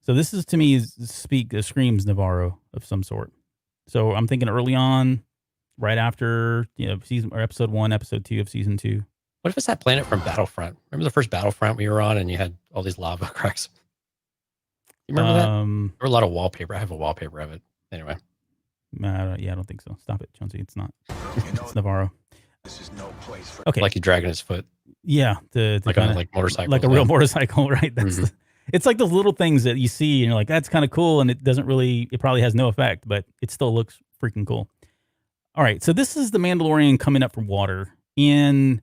Speaker 2: So this is, to me, screams Navarro of some sort. So I'm thinking early on, right after season or episode 1, episode 2 of season 2.
Speaker 3: What if it's that planet from Battlefront? Remember the first Battlefront we were on, and you had all these lava cracks? You remember that? There were a lot of wallpaper. I have a wallpaper of it. Anyway.
Speaker 2: I don't think so. Stop it, Jonesy. It's not. It's Navarro.
Speaker 4: This is no place for.
Speaker 3: Okay. Like he's dragging his foot.
Speaker 2: Yeah,
Speaker 3: like motorcycle,
Speaker 2: like a real motorcycle, right? That's it's like those little things that you see and you're like, that's kind of cool, and it probably has no effect, but it still looks freaking cool. All right, so this is the Mandalorian coming up from water, and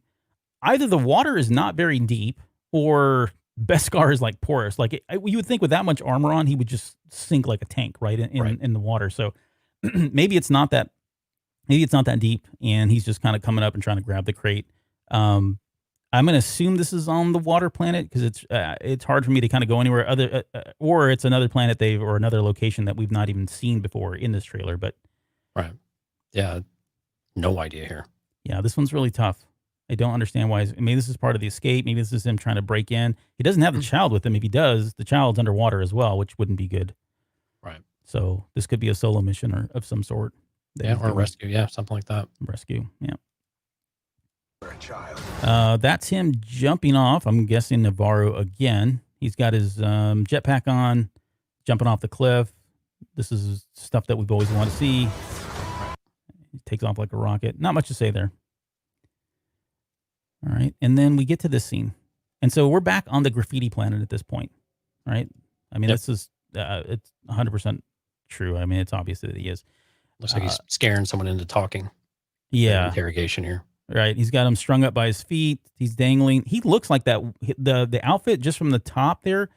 Speaker 2: either the water is not very deep, or Beskar is like porous. Like you would think with that much armor on, he would just sink like a tank, right, in the water. So maybe it's not that deep, and he's just kind of coming up and trying to grab the crate. I'm going to assume this is on the water planet, because it's hard for me to kind of go anywhere other, or it's another planet or another location that we've not even seen before in this trailer. But
Speaker 3: right, yeah, no idea here.
Speaker 2: Yeah, this one's really tough. I don't understand why. Maybe this is part of the escape. Maybe this is him trying to break in. He doesn't have the child with him. If he does, the child's underwater as well, which wouldn't be good.
Speaker 3: Right.
Speaker 2: So this could be a solo mission or of some sort.
Speaker 3: Yeah, or a rescue. Yeah, something like that.
Speaker 2: Rescue. Yeah.
Speaker 4: child.
Speaker 2: That's him jumping off. I'm guessing Navarro again. He's got his jetpack on, jumping off the cliff. This is stuff that we've always wanted to see. He takes off like a rocket. Not much to say there. All right. And then we get to this scene. And so we're back on the graffiti planet at this point. All right. I mean, this is, it's 100% true. I mean, it's obvious that he is.
Speaker 3: Looks like he's scaring someone into talking.
Speaker 2: Yeah.
Speaker 3: Interrogation here.
Speaker 2: Right. He's got him strung up by his feet. He's dangling. He looks like that. The outfit just from the top there,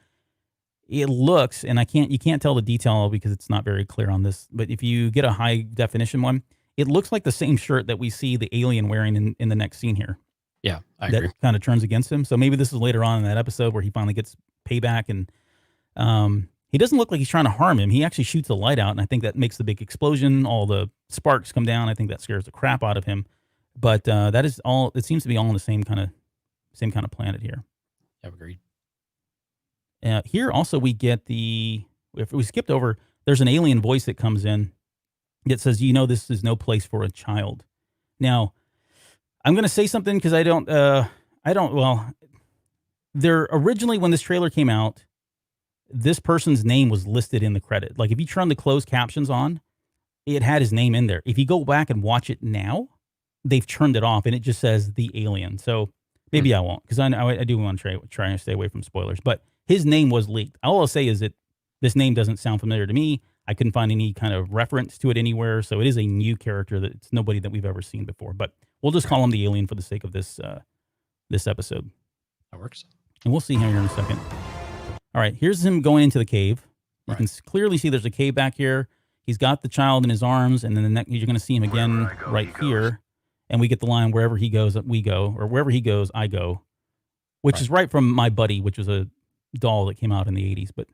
Speaker 2: it looks, and you can't tell the detail because it's not very clear on this, but if you get a high definition one, it looks like the same shirt that we see the alien wearing in the next scene here.
Speaker 3: Yeah, I agree.
Speaker 2: That kind of turns against him. So maybe this is later on in that episode where he finally gets payback, and he doesn't look like he's trying to harm him. He actually shoots a light out, and I think that makes the big explosion. All the sparks come down. I think that scares the crap out of him. But that is all. It seems to be all on the same kind of planet here.
Speaker 3: Yeah, agreed.
Speaker 2: Here also we get if we skipped over, there's an alien voice that comes in that says, this is no place for a child. Now, I'm going to say something because there originally when this trailer came out, this person's name was listed in the credit. Like if you turn the closed captions on, it had his name in there. If you go back and watch it now, they've turned it off and it just says the alien. So maybe I won't, because I do want to try and stay away from spoilers, but his name was leaked. All I'll say is that this name doesn't sound familiar to me. I couldn't find any kind of reference to it anywhere. So it is a new character that it's nobody that we've ever seen before, but we'll just call him the alien for the sake of this episode.
Speaker 3: That works.
Speaker 2: And we'll see him here in a second. All right. Here's him going into the cave. You can clearly see there's a cave back here. He's got the child in his arms, and then you're going to see him again right here. And we get the line, wherever he goes, we go, or wherever he goes, I go, which is right from My Buddy, which was a doll that came out in the 80s, but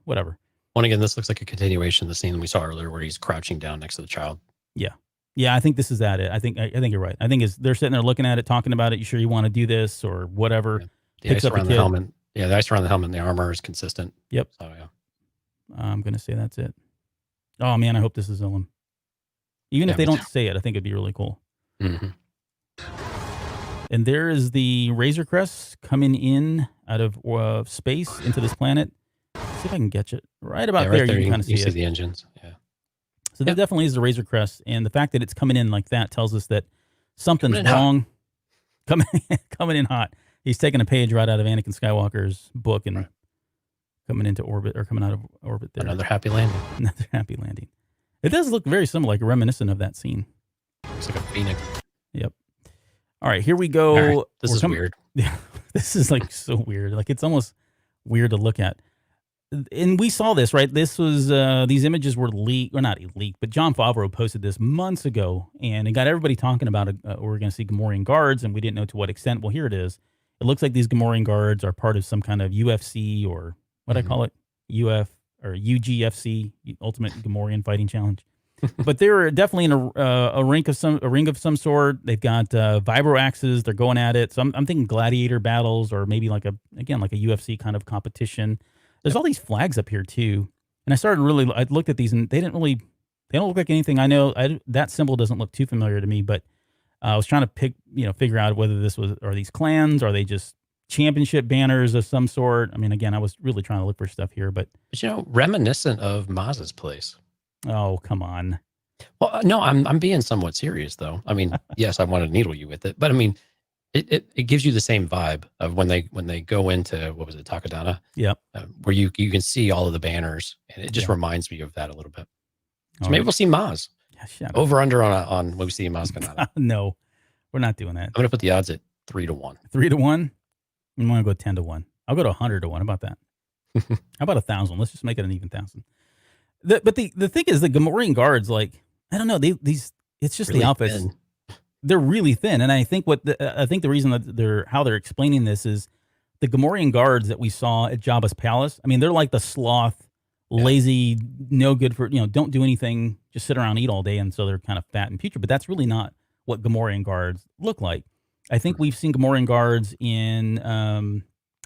Speaker 2: whatever.
Speaker 3: Well, again, this looks like a continuation of the scene we saw earlier where he's crouching down next to the child.
Speaker 2: Yeah. Yeah, I think this is that. I think you're right. I think they're sitting there looking at it, talking about it. You sure you want to do this or whatever?
Speaker 3: Yeah. The ice around the helmet. Yeah, the ice around the helmet and the armor is consistent.
Speaker 2: Yep.
Speaker 3: So, yeah.
Speaker 2: I'm going to say that's it. Oh, man, I hope this is Owen. Even if they don't say it, I think it'd be really cool.
Speaker 3: Mm-hmm.
Speaker 2: And there is the Razor Crest coming in out of space into this planet. Let's see if I can get it. Right about there, you can kind of see it.
Speaker 3: You see the engines, yeah.
Speaker 2: So that definitely is the Razor Crest. And the fact that it's coming in like that tells us that something's wrong. Coming in hot. He's taking a page right out of Anakin Skywalker's book and coming into orbit, or coming out of orbit there.
Speaker 3: Another happy landing.
Speaker 2: Another happy landing. It does look very similar, like reminiscent of that scene.
Speaker 3: Looks like a phoenix.
Speaker 2: Yep. All right, here we go.
Speaker 3: Right, this is weird.
Speaker 2: Yeah, this is like so weird. Like it's almost weird to look at. And we saw this, right? This was, these images were leaked, or not leaked, but Jon Favreau posted this months ago, and it got everybody talking about it. We're going to see Gomorian Guards, and we didn't know to what extent. Well, here it is. It looks like these Gomorian Guards are part of some kind of UFC, or what I call it, UGFC, Ultimate Gomorian Fighting Challenge. But they're definitely in a ring of some sort. They've got vibro axes. They're going at it. So I'm thinking gladiator battles, or maybe like a UFC kind of competition. There's all these flags up here too, and I looked at these, and they don't look like anything. I know that symbol doesn't look too familiar to me, but I was trying to figure out whether are these clans, are they just championship banners of some sort? I mean, again, I was really trying to look for stuff here, but
Speaker 3: reminiscent of Maz's place.
Speaker 2: Oh, come on.
Speaker 3: Well, no, I'm being somewhat serious though. I mean, yes, I want to needle you with it, but I mean, it gives you the same vibe of when they go into, what was it, Takadana?
Speaker 2: Yep.
Speaker 3: Where you can see all of the banners, and it just reminds me of that a little bit. So maybe we'll see Maz.
Speaker 2: Yeah,
Speaker 3: over under on when we see Maz Kanata.
Speaker 2: No, we're not doing that.
Speaker 3: I'm going to put the odds at 3-1.
Speaker 2: 3-1? I'm going to go 10-1. I'll go to 100-1. How about that? How about 1,000? Let's just make it an even 1,000. But the thing is, the Gomorian Guards, like, I don't know, it's just really the outfits. Thin. They're really thin, and I think the reason that they're explaining this is the Gomorian Guards that we saw at Jabba's palace. I mean, they're like the sloth, lazy, no good for don't do anything, just sit around and eat all day, and so they're kind of fat and putrid. But that's really not what Gomorian Guards look like. I think we've seen Gomorian Guards in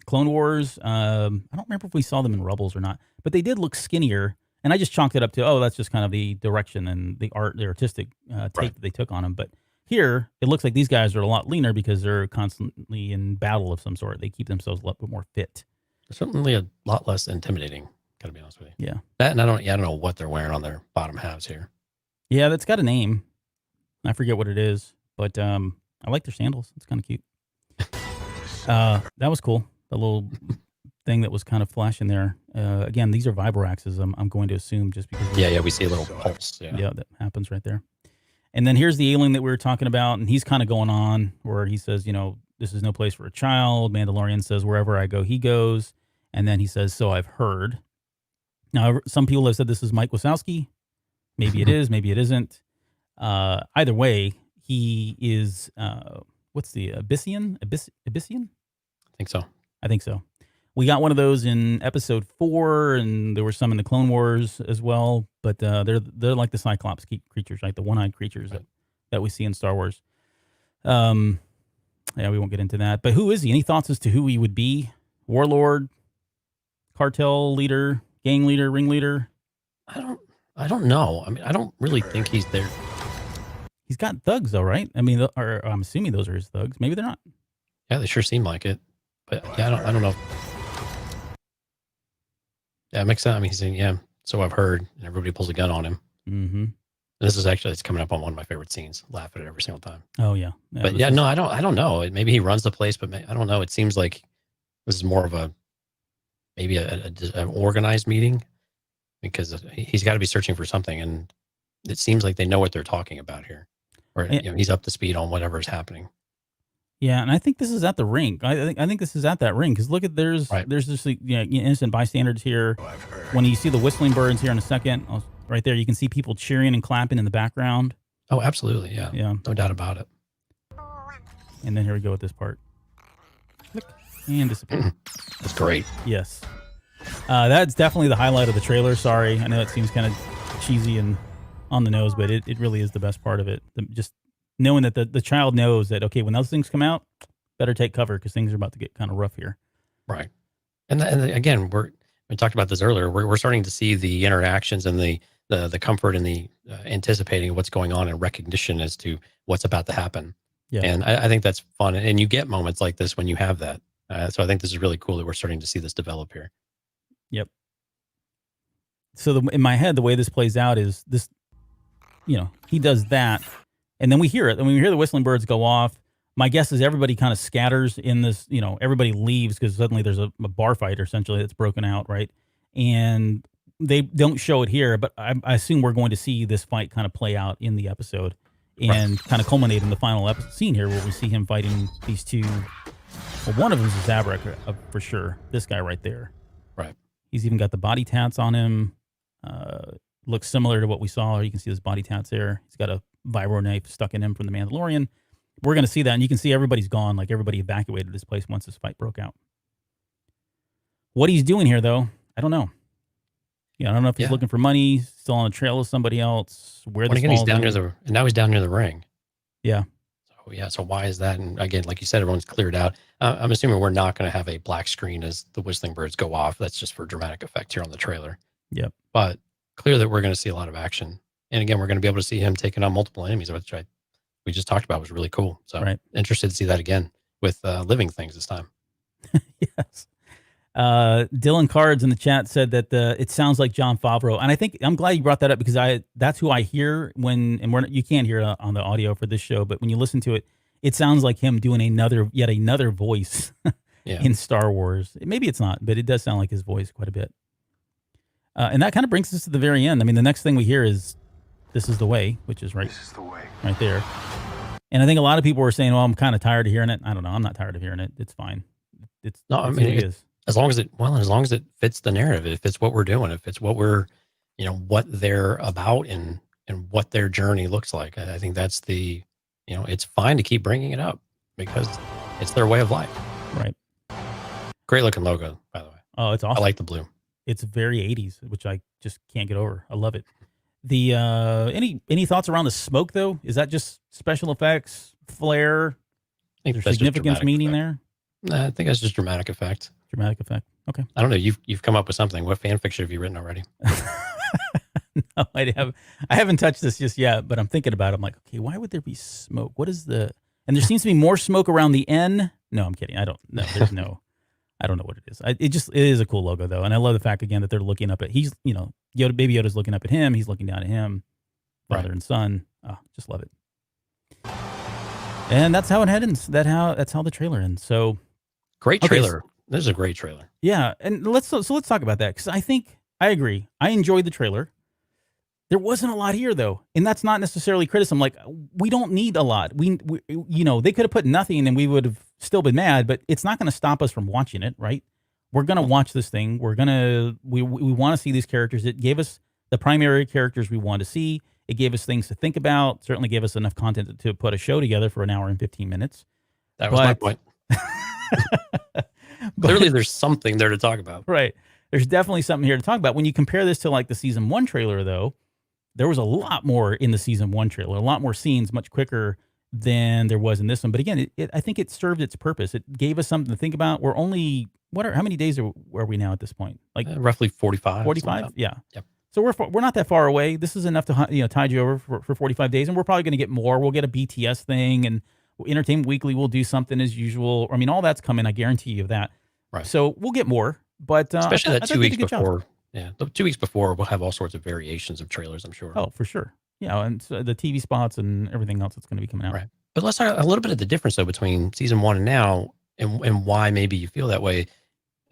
Speaker 2: Clone Wars. I don't remember if we saw them in Rebels or not, but they did look skinnier. And I just chalked it up to, that's just kind of the direction and the artistic take that they took on them. But Here, it looks like these guys are a lot leaner because they're constantly in battle of some sort. They keep themselves a lot more fit.
Speaker 3: They're certainly a lot less intimidating. Gotta be honest with you.
Speaker 2: Yeah.
Speaker 3: That, and I don't know what they're wearing on their bottom halves here.
Speaker 2: Yeah, that's got a name. I forget what it is, but I like their sandals. It's kind of cute. That was cool. The little thing that was kind of flashing there. Again, these are vibroaxes. I'm going to assume just because.
Speaker 3: Yeah, we see a little pulse. Yeah,
Speaker 2: that happens right there. And then here's the alien that we were talking about, and he's kind of going on where he says, this is no place for a child. Mandalorian says, wherever I go, he goes. And then he says, so I've heard. Now, some people have said this is Mike Wazowski. Maybe it is, maybe it isn't. Either way, he is, what's the Abyssian? Abyssian? I think so. We got one of those in episode 4, and there were some in the Clone Wars as well. But they're like the Cyclops creatures, like the one-eyed creatures that we see in Star Wars. Yeah, we won't get into that. But who is he? Any thoughts as to who he would be? Warlord, cartel leader, gang leader, ringleader?
Speaker 3: I don't know. I mean, I don't really think he's there.
Speaker 2: He's got thugs, though, right? I mean, or I'm assuming those are his thugs. Maybe they're not.
Speaker 3: Yeah, they sure seem like it. But yeah, I don't know. Yeah, it makes sense. I mean, he's saying, yeah, so I've heard, and everybody pulls a gun on him.
Speaker 2: Mm-hmm.
Speaker 3: And this is actually, it's coming up on one of my favorite scenes. Laugh at it every single time.
Speaker 2: Oh, yeah.
Speaker 3: But yeah, no, I don't know. Maybe he runs the place, but I don't know. It seems like this is more of maybe an organized meeting, because he's got to be searching for something. And it seems like they know what they're talking about here. Or he's up to speed on whatever is happening.
Speaker 2: Yeah, and I think this is at the rink. I think this is at that ring, because look at there's this innocent bystanders here. When you see the whistling birds here in a second, right there, you can see people cheering and clapping in the background.
Speaker 3: Oh, absolutely, yeah, no doubt about it.
Speaker 2: And then here we go with this part. Click and disappear.
Speaker 3: That's great.
Speaker 2: Yes, that's definitely the highlight of the trailer. Sorry, I know it seems kind of cheesy and on the nose, but it really is the best part of it. Just knowing that the child knows that, okay, when those things come out, better take cover because things are about to get kind of rough here.
Speaker 3: Right. And again, we talked about this earlier. We're starting to see the interactions and the comfort and the anticipating what's going on and recognition as to what's about to happen. Yeah. And I think that's fun. And you get moments like this when you have that. So I think this is really cool that we're starting to see this develop here.
Speaker 2: Yep. So in my head, the way this plays out is this, he does that. And then we hear it. And when we hear the whistling birds go off, my guess is everybody kind of scatters in this, everybody leaves because suddenly there's a bar fight essentially that's broken out, right? And they don't show it here, but I assume we're going to see this fight kind of play out in the episode and kind of culminate in the final scene here where we see him fighting these two. Well, one of them is Zabrak for sure. This guy right there.
Speaker 3: Right. He's
Speaker 2: even got the body tats on him. Looks similar to what we saw. You can see his body tats there. He's got a vibro knife stuck in him from the Mandalorian. We're going to see that, and you can see everybody's gone. Like everybody evacuated this place once this fight broke out. What he's doing here, though, I don't know. I don't know if he's looking for money, still on the trail of somebody else. Where this
Speaker 3: he's down near now he's down near the ring.
Speaker 2: Yeah.
Speaker 3: So why is that? And again, like you said, everyone's cleared out. I'm assuming we're not going to have a black screen as the whistling birds go off. That's just for dramatic effect here on the trailer.
Speaker 2: Yep.
Speaker 3: But clear that we're going to see a lot of action. And again, we're going to be able to see him taking on multiple enemies, which we just talked about was really cool. So interested to see that again with living things this time.
Speaker 2: Yes. Dylan Cards in the chat said that it sounds like Jon Favreau. And I'm glad you brought that up because that's who I hear you can't hear it on the audio for this show, but when you listen to it, it sounds like him doing yet another voice in Star Wars. Maybe it's not, but it does sound like his voice quite a bit. And that kind of brings us to the very end. I mean, the next thing we hear is "This is the way," which is right there. And I think a lot of people were saying, "Well, I'm kind of tired of hearing it." I don't know. I'm not tired of hearing it. It's fine. It is.
Speaker 3: As long as it fits the narrative, if it's what we're doing, if it's what we're, what they're about and what their journey looks like, I think that's it's fine to keep bringing it up because it's their way of life.
Speaker 2: Right.
Speaker 3: Great looking logo, by the way.
Speaker 2: Oh, it's awesome.
Speaker 3: I like the blue.
Speaker 2: It's very 80s, which I just can't get over. I love it. The any thoughts around the smoke though? Is that just special effects, flair? Is there significance meaning there?
Speaker 3: Nah, I think that's just dramatic effect.
Speaker 2: Dramatic effect. Okay.
Speaker 3: I don't know. You've come up with something. What fan fiction have you written already?
Speaker 2: No, I haven't touched this just yet, but I'm thinking about it. I'm like, okay, why would there be smoke? What is the? And there seems to be more smoke around the N. No, I'm kidding. I don't know. There's no. I don't know what it is. It is a cool logo though, and I love the fact again that they're looking up at. He's Yoda, Baby Yoda's looking up at him. He's looking down at him, father and son. Oh, just love it. And that's how it ends. That's how the trailer ends. So
Speaker 3: great trailer. This is a great trailer.
Speaker 2: Yeah, and let's talk about that because I agree. I enjoyed the trailer. There wasn't a lot here though, and that's not necessarily criticism. Like we don't need a lot. We they could have put nothing and we would have still been mad, but it's not going to stop us from watching it, right? We're going to watch this thing. We want to see these characters. It gave us the primary characters we want to see. It gave us things to think about. Certainly gave us enough content to put a show together for an hour and 15 minutes.
Speaker 3: That was my point. Clearly, there's something there to talk about.
Speaker 2: Right. There's definitely something here to talk about. When you compare this to like the season 1 trailer, though, there was a lot more in the season 1 trailer, a lot more scenes, much quicker than there was in this one. But again, I think it served its purpose. It gave us something to think about. We're only how many days are we now at this point? Like
Speaker 3: roughly 45.
Speaker 2: 45? Yeah.
Speaker 3: Yep.
Speaker 2: So we're not that far away. This is enough to tide you over for 45 days, and we're probably going to get more. We'll get a BTS thing, and Entertainment Weekly will do something as usual. I mean, all that's coming. I guarantee you that.
Speaker 3: Right.
Speaker 2: So we'll get more, but
Speaker 3: especially that 2 weeks before. Yeah, the 2 weeks before we'll have all sorts of variations of trailers. I'm sure.
Speaker 2: Oh, for sure. Yeah, and so the TV spots and everything else that's going to be coming out.
Speaker 3: Right. But let's talk a little bit of the difference though between season 1 and now, and why maybe you feel that way.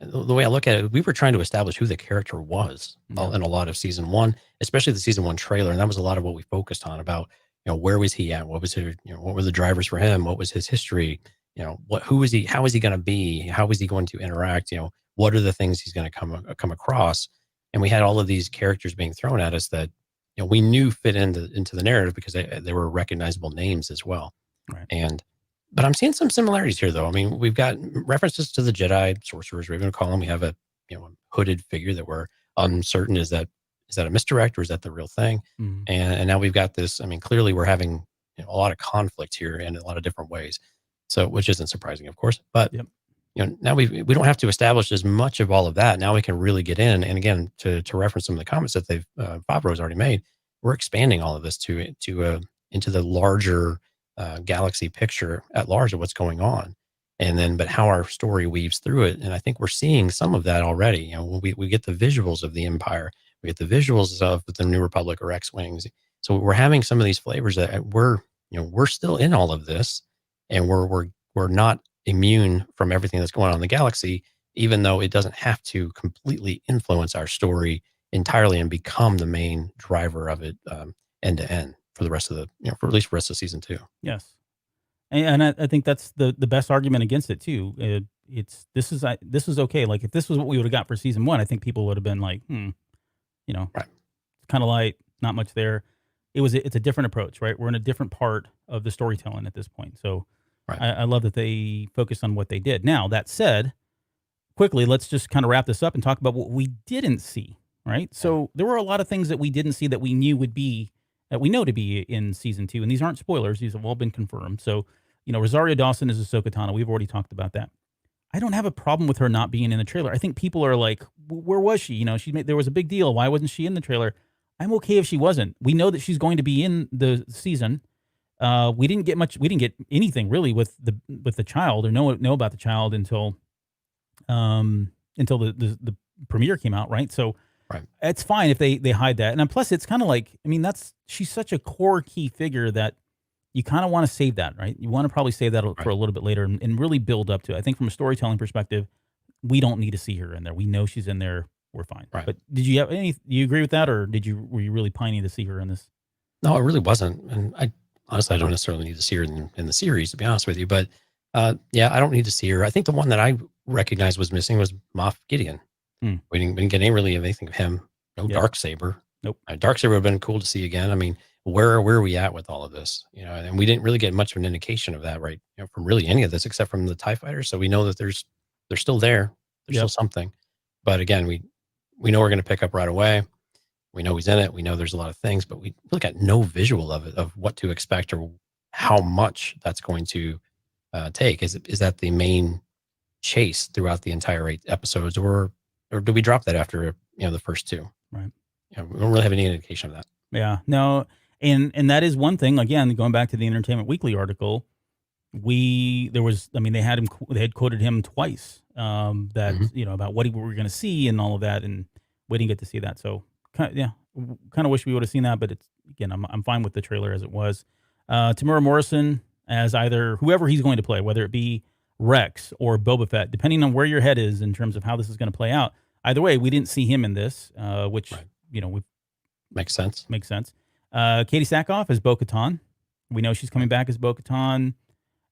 Speaker 3: The way I look at it, we were trying to establish who the character was in a lot of season 1, especially the season 1 trailer, and that was a lot of what we focused on about. Where was he at? What was it? What were the drivers for him? What was his history? Who is he? How is he going to be? How is he going to interact? What are the things he's going to come across? And we had all of these characters being thrown at us that we knew fit into the narrative because they were recognizable names as well.
Speaker 2: Right.
Speaker 3: But I'm seeing some similarities here, though. I mean, we've got references to the Jedi sorcerers, we're going to call them. We have a hooded figure that we're uncertain is that a misdirect or is that the real thing?
Speaker 2: Mm-hmm.
Speaker 3: And now we've got this. I mean, clearly we're having a lot of conflict here in a lot of different ways. So, which isn't surprising, of course. But now we don't have to establish as much of all of that. Now we can really get in. And again, to reference some of the comments that Favreau's already made, we're expanding all of this into the larger galaxy picture at large of what's going on, but how our story weaves through it. And I think we're seeing some of that already. We get the visuals of the Empire, we get the visuals of the New Republic or X-Wings. So we're having some of these flavors that we're still in all of this, and we're not immune from everything that's going on in the galaxy, even though it doesn't have to completely influence our story entirely and become the main driver of it end to end. For the rest of for at least the rest of season 2.
Speaker 2: Yes. And I think that's the best argument against it too. This is okay. Like if this was what we would have got for season 1, I think people would have been like,
Speaker 3: right.
Speaker 2: It's kind of light, not much there. It's a different approach, right? We're in a different part of the storytelling at this point. So
Speaker 3: right.
Speaker 2: I love that they focused on what they did. Now that said, quickly, let's just kind of wrap this up and talk about what we didn't see, right? So there were a lot of things that we didn't see that we knew would be that we know to be in season 2, and these aren't spoilers; these have all been confirmed. So, Rosario Dawson is Ahsoka Tano. We've already talked about that. I don't have a problem with her not being in the trailer. I think people are like, "Where was she?" There was a big deal. Why wasn't she in the trailer? I'm okay if she wasn't. We know that she's going to be in the season. We didn't get much. We didn't get anything really with the child or know about the child until the premiere came out, right? So.
Speaker 3: Right.
Speaker 2: It's fine if they hide that. And plus it's kind of like, she's such a core key figure that you kind of want to save that, right? You want to probably save that for a little bit later and really build up to it. I think from a storytelling perspective, we don't need to see her in there. We know she's in there. We're fine.
Speaker 3: Right.
Speaker 2: But do you agree with that? Or were you really pining to see her in this?
Speaker 3: No, it really wasn't. And I don't necessarily need to see her in the series, to be honest with you. But I don't need to see her. I think the one that I recognized was missing was Moff Gideon. We didn't get anything of him. No Darksaber.
Speaker 2: Nope.
Speaker 3: Darksaber would have been cool to see again. I mean, where are we at with all of this? And we didn't really get much of an indication of that, right? From really any of this, except from the TIE fighters. So we know that they're still there. There's still something. But again, we know we're going to pick up right away. We know he's in it. We know there's a lot of things, but we really got no visual of it, of what to expect or how much that's going to take. Is that the main chase throughout the entire 8 episodes, or do we drop that after the first 2?
Speaker 2: Right.
Speaker 3: we don't really have any indication of that.
Speaker 2: Yeah, no, and that is one thing. Again, going back to the Entertainment Weekly article, they had quoted him twice. That
Speaker 3: Mhm.
Speaker 2: about what we were going to see and all of that, and we didn't get to see that. So, kind of wish we would have seen that. But it's again, I'm fine with the trailer as it was. Tamura Morrison as either whoever he's going to play, whether it be Rex or Boba Fett, depending on where your head is in terms of how this is going to play out. Either way, we didn't see him in this, which
Speaker 3: Right.
Speaker 2: we
Speaker 3: Makes sense.
Speaker 2: makes sense. Katie Sackhoff as Bo-Katan. We know she's coming back as Bo-Katan.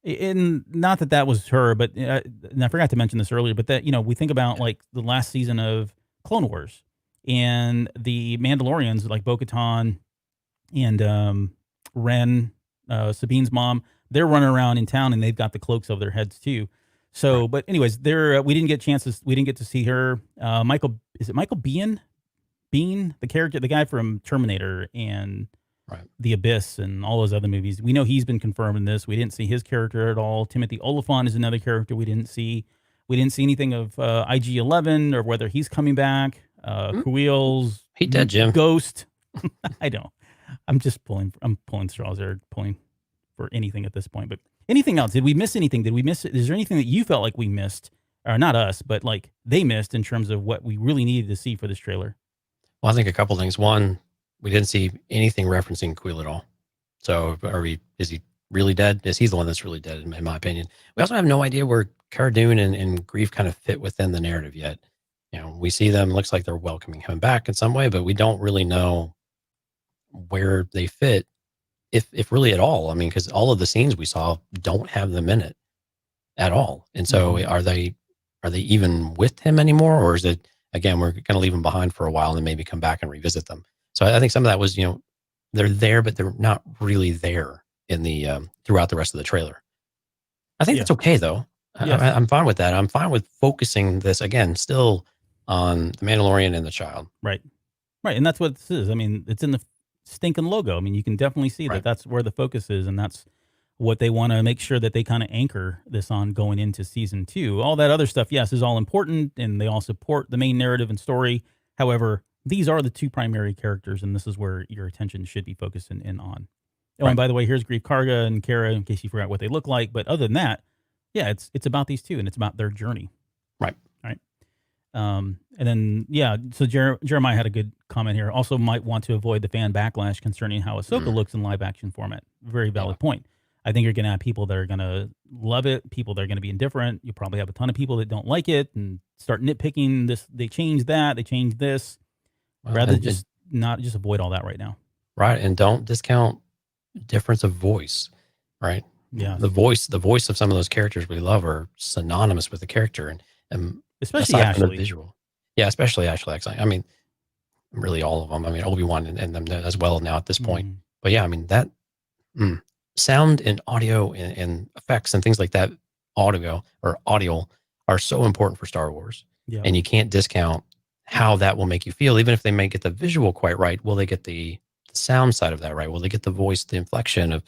Speaker 2: And not that was her, but and I forgot to mention this earlier, but that, we think about like the last season of Clone Wars and the Mandalorians, like Bo-Katan and Ren, Sabine's mom, they're running around in town and they've got the cloaks over their heads too. So,
Speaker 3: Right.
Speaker 2: but anyways, we didn't get to see her. Is it Michael Biehn? The character, the guy from Terminator and
Speaker 3: Right.
Speaker 2: The Abyss and all those other movies. We know he's been confirmed in this. We didn't see his character at all. Timothy Oliphant is another character we didn't see. We didn't see anything of IG-11 or whether he's coming back. Kuiil's
Speaker 3: He dead, Jim.
Speaker 2: Ghost. I don't. I'm pulling straws there, pulling for anything at this point. But anything else? Did we miss anything? Is there anything that you felt like we missed? Or not us, but like they missed in terms of what we really needed to see for this trailer?
Speaker 3: Well, I think a couple things. One, we didn't see anything referencing Kuiil at all. So is he really dead? Is he the one that's really dead, in my opinion? We also have no idea where Cara Dune and Grief kind of fit within the narrative yet. We see them, looks like they're welcoming him back in some way, but we don't really know where they fit, if really at all. I mean, because all of the scenes we saw don't have them in it at all. And so are they even with him anymore? Or is it, again, we're going to leave them behind for a while and then maybe come back and revisit them? So I think some of that was, they're there, but they're not really there in the throughout the rest of the trailer. I think that's okay, though.
Speaker 2: Yes.
Speaker 3: I'm fine with that. I'm fine with focusing this, again, still on the Mandalorian and the child.
Speaker 2: Right. And that's what this is. I mean, it's in the stinking logo. I mean, you can definitely see that that's where the focus is, and that's what they want to make sure that they kind of anchor this on going into season 2. All that other stuff, yes, is all important, and they all support the main narrative and story. However, these are the two primary characters, and this is where your attention should be focusing in on. Oh, and by the way, here's Grief Karga and Cara, in case you forgot what they look like. But other than that, yeah, it's about these two, and it's about their journey.
Speaker 3: Right.
Speaker 2: And then, so Jeremiah had a good comment here. Also might want to avoid the fan backlash concerning how Ahsoka looks in live action format. Very valid point. I think you're going to have people that are going to love it, people that are going to be indifferent. You'll probably have a ton of people that don't like it and start nitpicking this. They changed that. They changed this. Rather just avoid all that right now.
Speaker 3: Right. And don't discount difference of voice. Right.
Speaker 2: Yeah.
Speaker 3: The voice of some of those characters we love are synonymous with the character. And
Speaker 2: especially
Speaker 3: aside from
Speaker 2: Ashley.
Speaker 3: the visual. Yeah, especially Ashley. I mean, really all of them. I mean, Obi-Wan and them as well now at this point. But yeah, I mean, that sound and audio and effects and things like that, audio are so important for Star Wars.
Speaker 2: Yeah.
Speaker 3: And you can't discount how that will make you feel. Even if they may get the visual quite right, will they get the sound side of that right? Will they get the voice, the inflection of,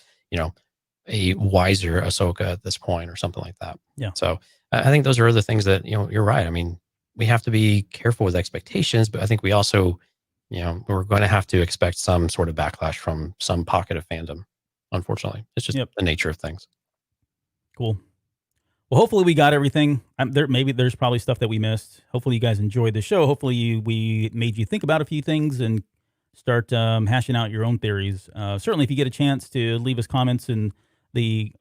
Speaker 3: a wiser Ahsoka at this point or something like that?
Speaker 2: Yeah.
Speaker 3: So I think those are other things that, you're right. I mean, we have to be careful with expectations, but I think we also, we're going to have to expect some sort of backlash from some pocket of fandom. Unfortunately, it's just the nature of things.
Speaker 2: Cool. Well, hopefully we got everything. Maybe there's probably stuff that we missed. Hopefully you guys enjoyed the show. Hopefully we made you think about a few things and start hashing out your own theories. Certainly, if you get a chance to leave us comments in the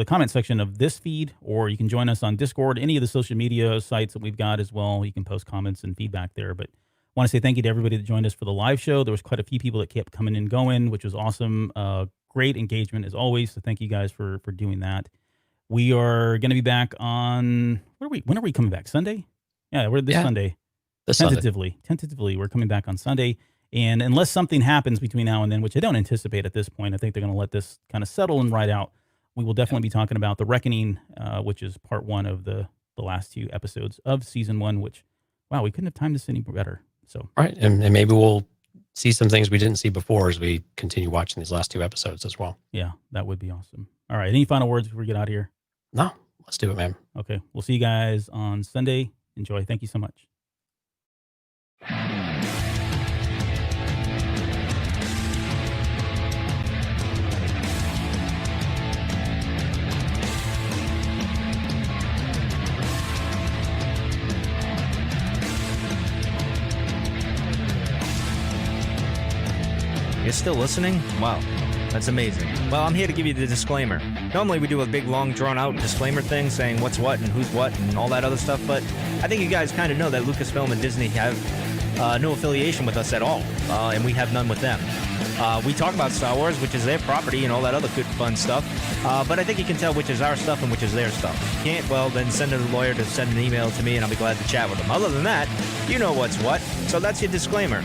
Speaker 2: comment section of this feed, or you can join us on Discord, any of the social media sites that we've got as well. You can post comments and feedback there. But I want to say thank you to everybody that joined us for the live show. There was quite a few people that kept coming and going, which was awesome. Great engagement as always. So thank you guys for doing that. We are going to be back on, when are we coming back? Sunday? Yeah, we're this Sunday. Tentatively, we're coming back on Sunday. And unless something happens between now and then, which I don't anticipate at this point, I think they're going to let this kind of settle and ride out. We will definitely be talking about The Reckoning, which is part 1 of the last 2 episodes of season 1, which, wow, we couldn't have timed this any better. So
Speaker 3: right. And maybe we'll see some things we didn't see before as we continue watching these last 2 episodes as well.
Speaker 2: Yeah, that would be awesome. All right. Any final words before we get out of here?
Speaker 3: No, let's do it, man.
Speaker 2: Okay. We'll see you guys on Sunday. Enjoy. Thank you so much.
Speaker 1: still listening? Wow, that's amazing. Well, I'm here to give you the disclaimer. Normally we do a big, long, drawn-out disclaimer thing saying what's what and who's what and all that other stuff, but I think you guys kind of know that Lucasfilm and Disney have no affiliation with us at all, and we have none with them. We talk about Star Wars, which is their property and all that other good fun stuff, but I think you can tell which is our stuff and which is their stuff. If you can't, well, then send a lawyer to send an email to me and I'll be glad to chat with them. Other than that, you know what's what, so that's your disclaimer.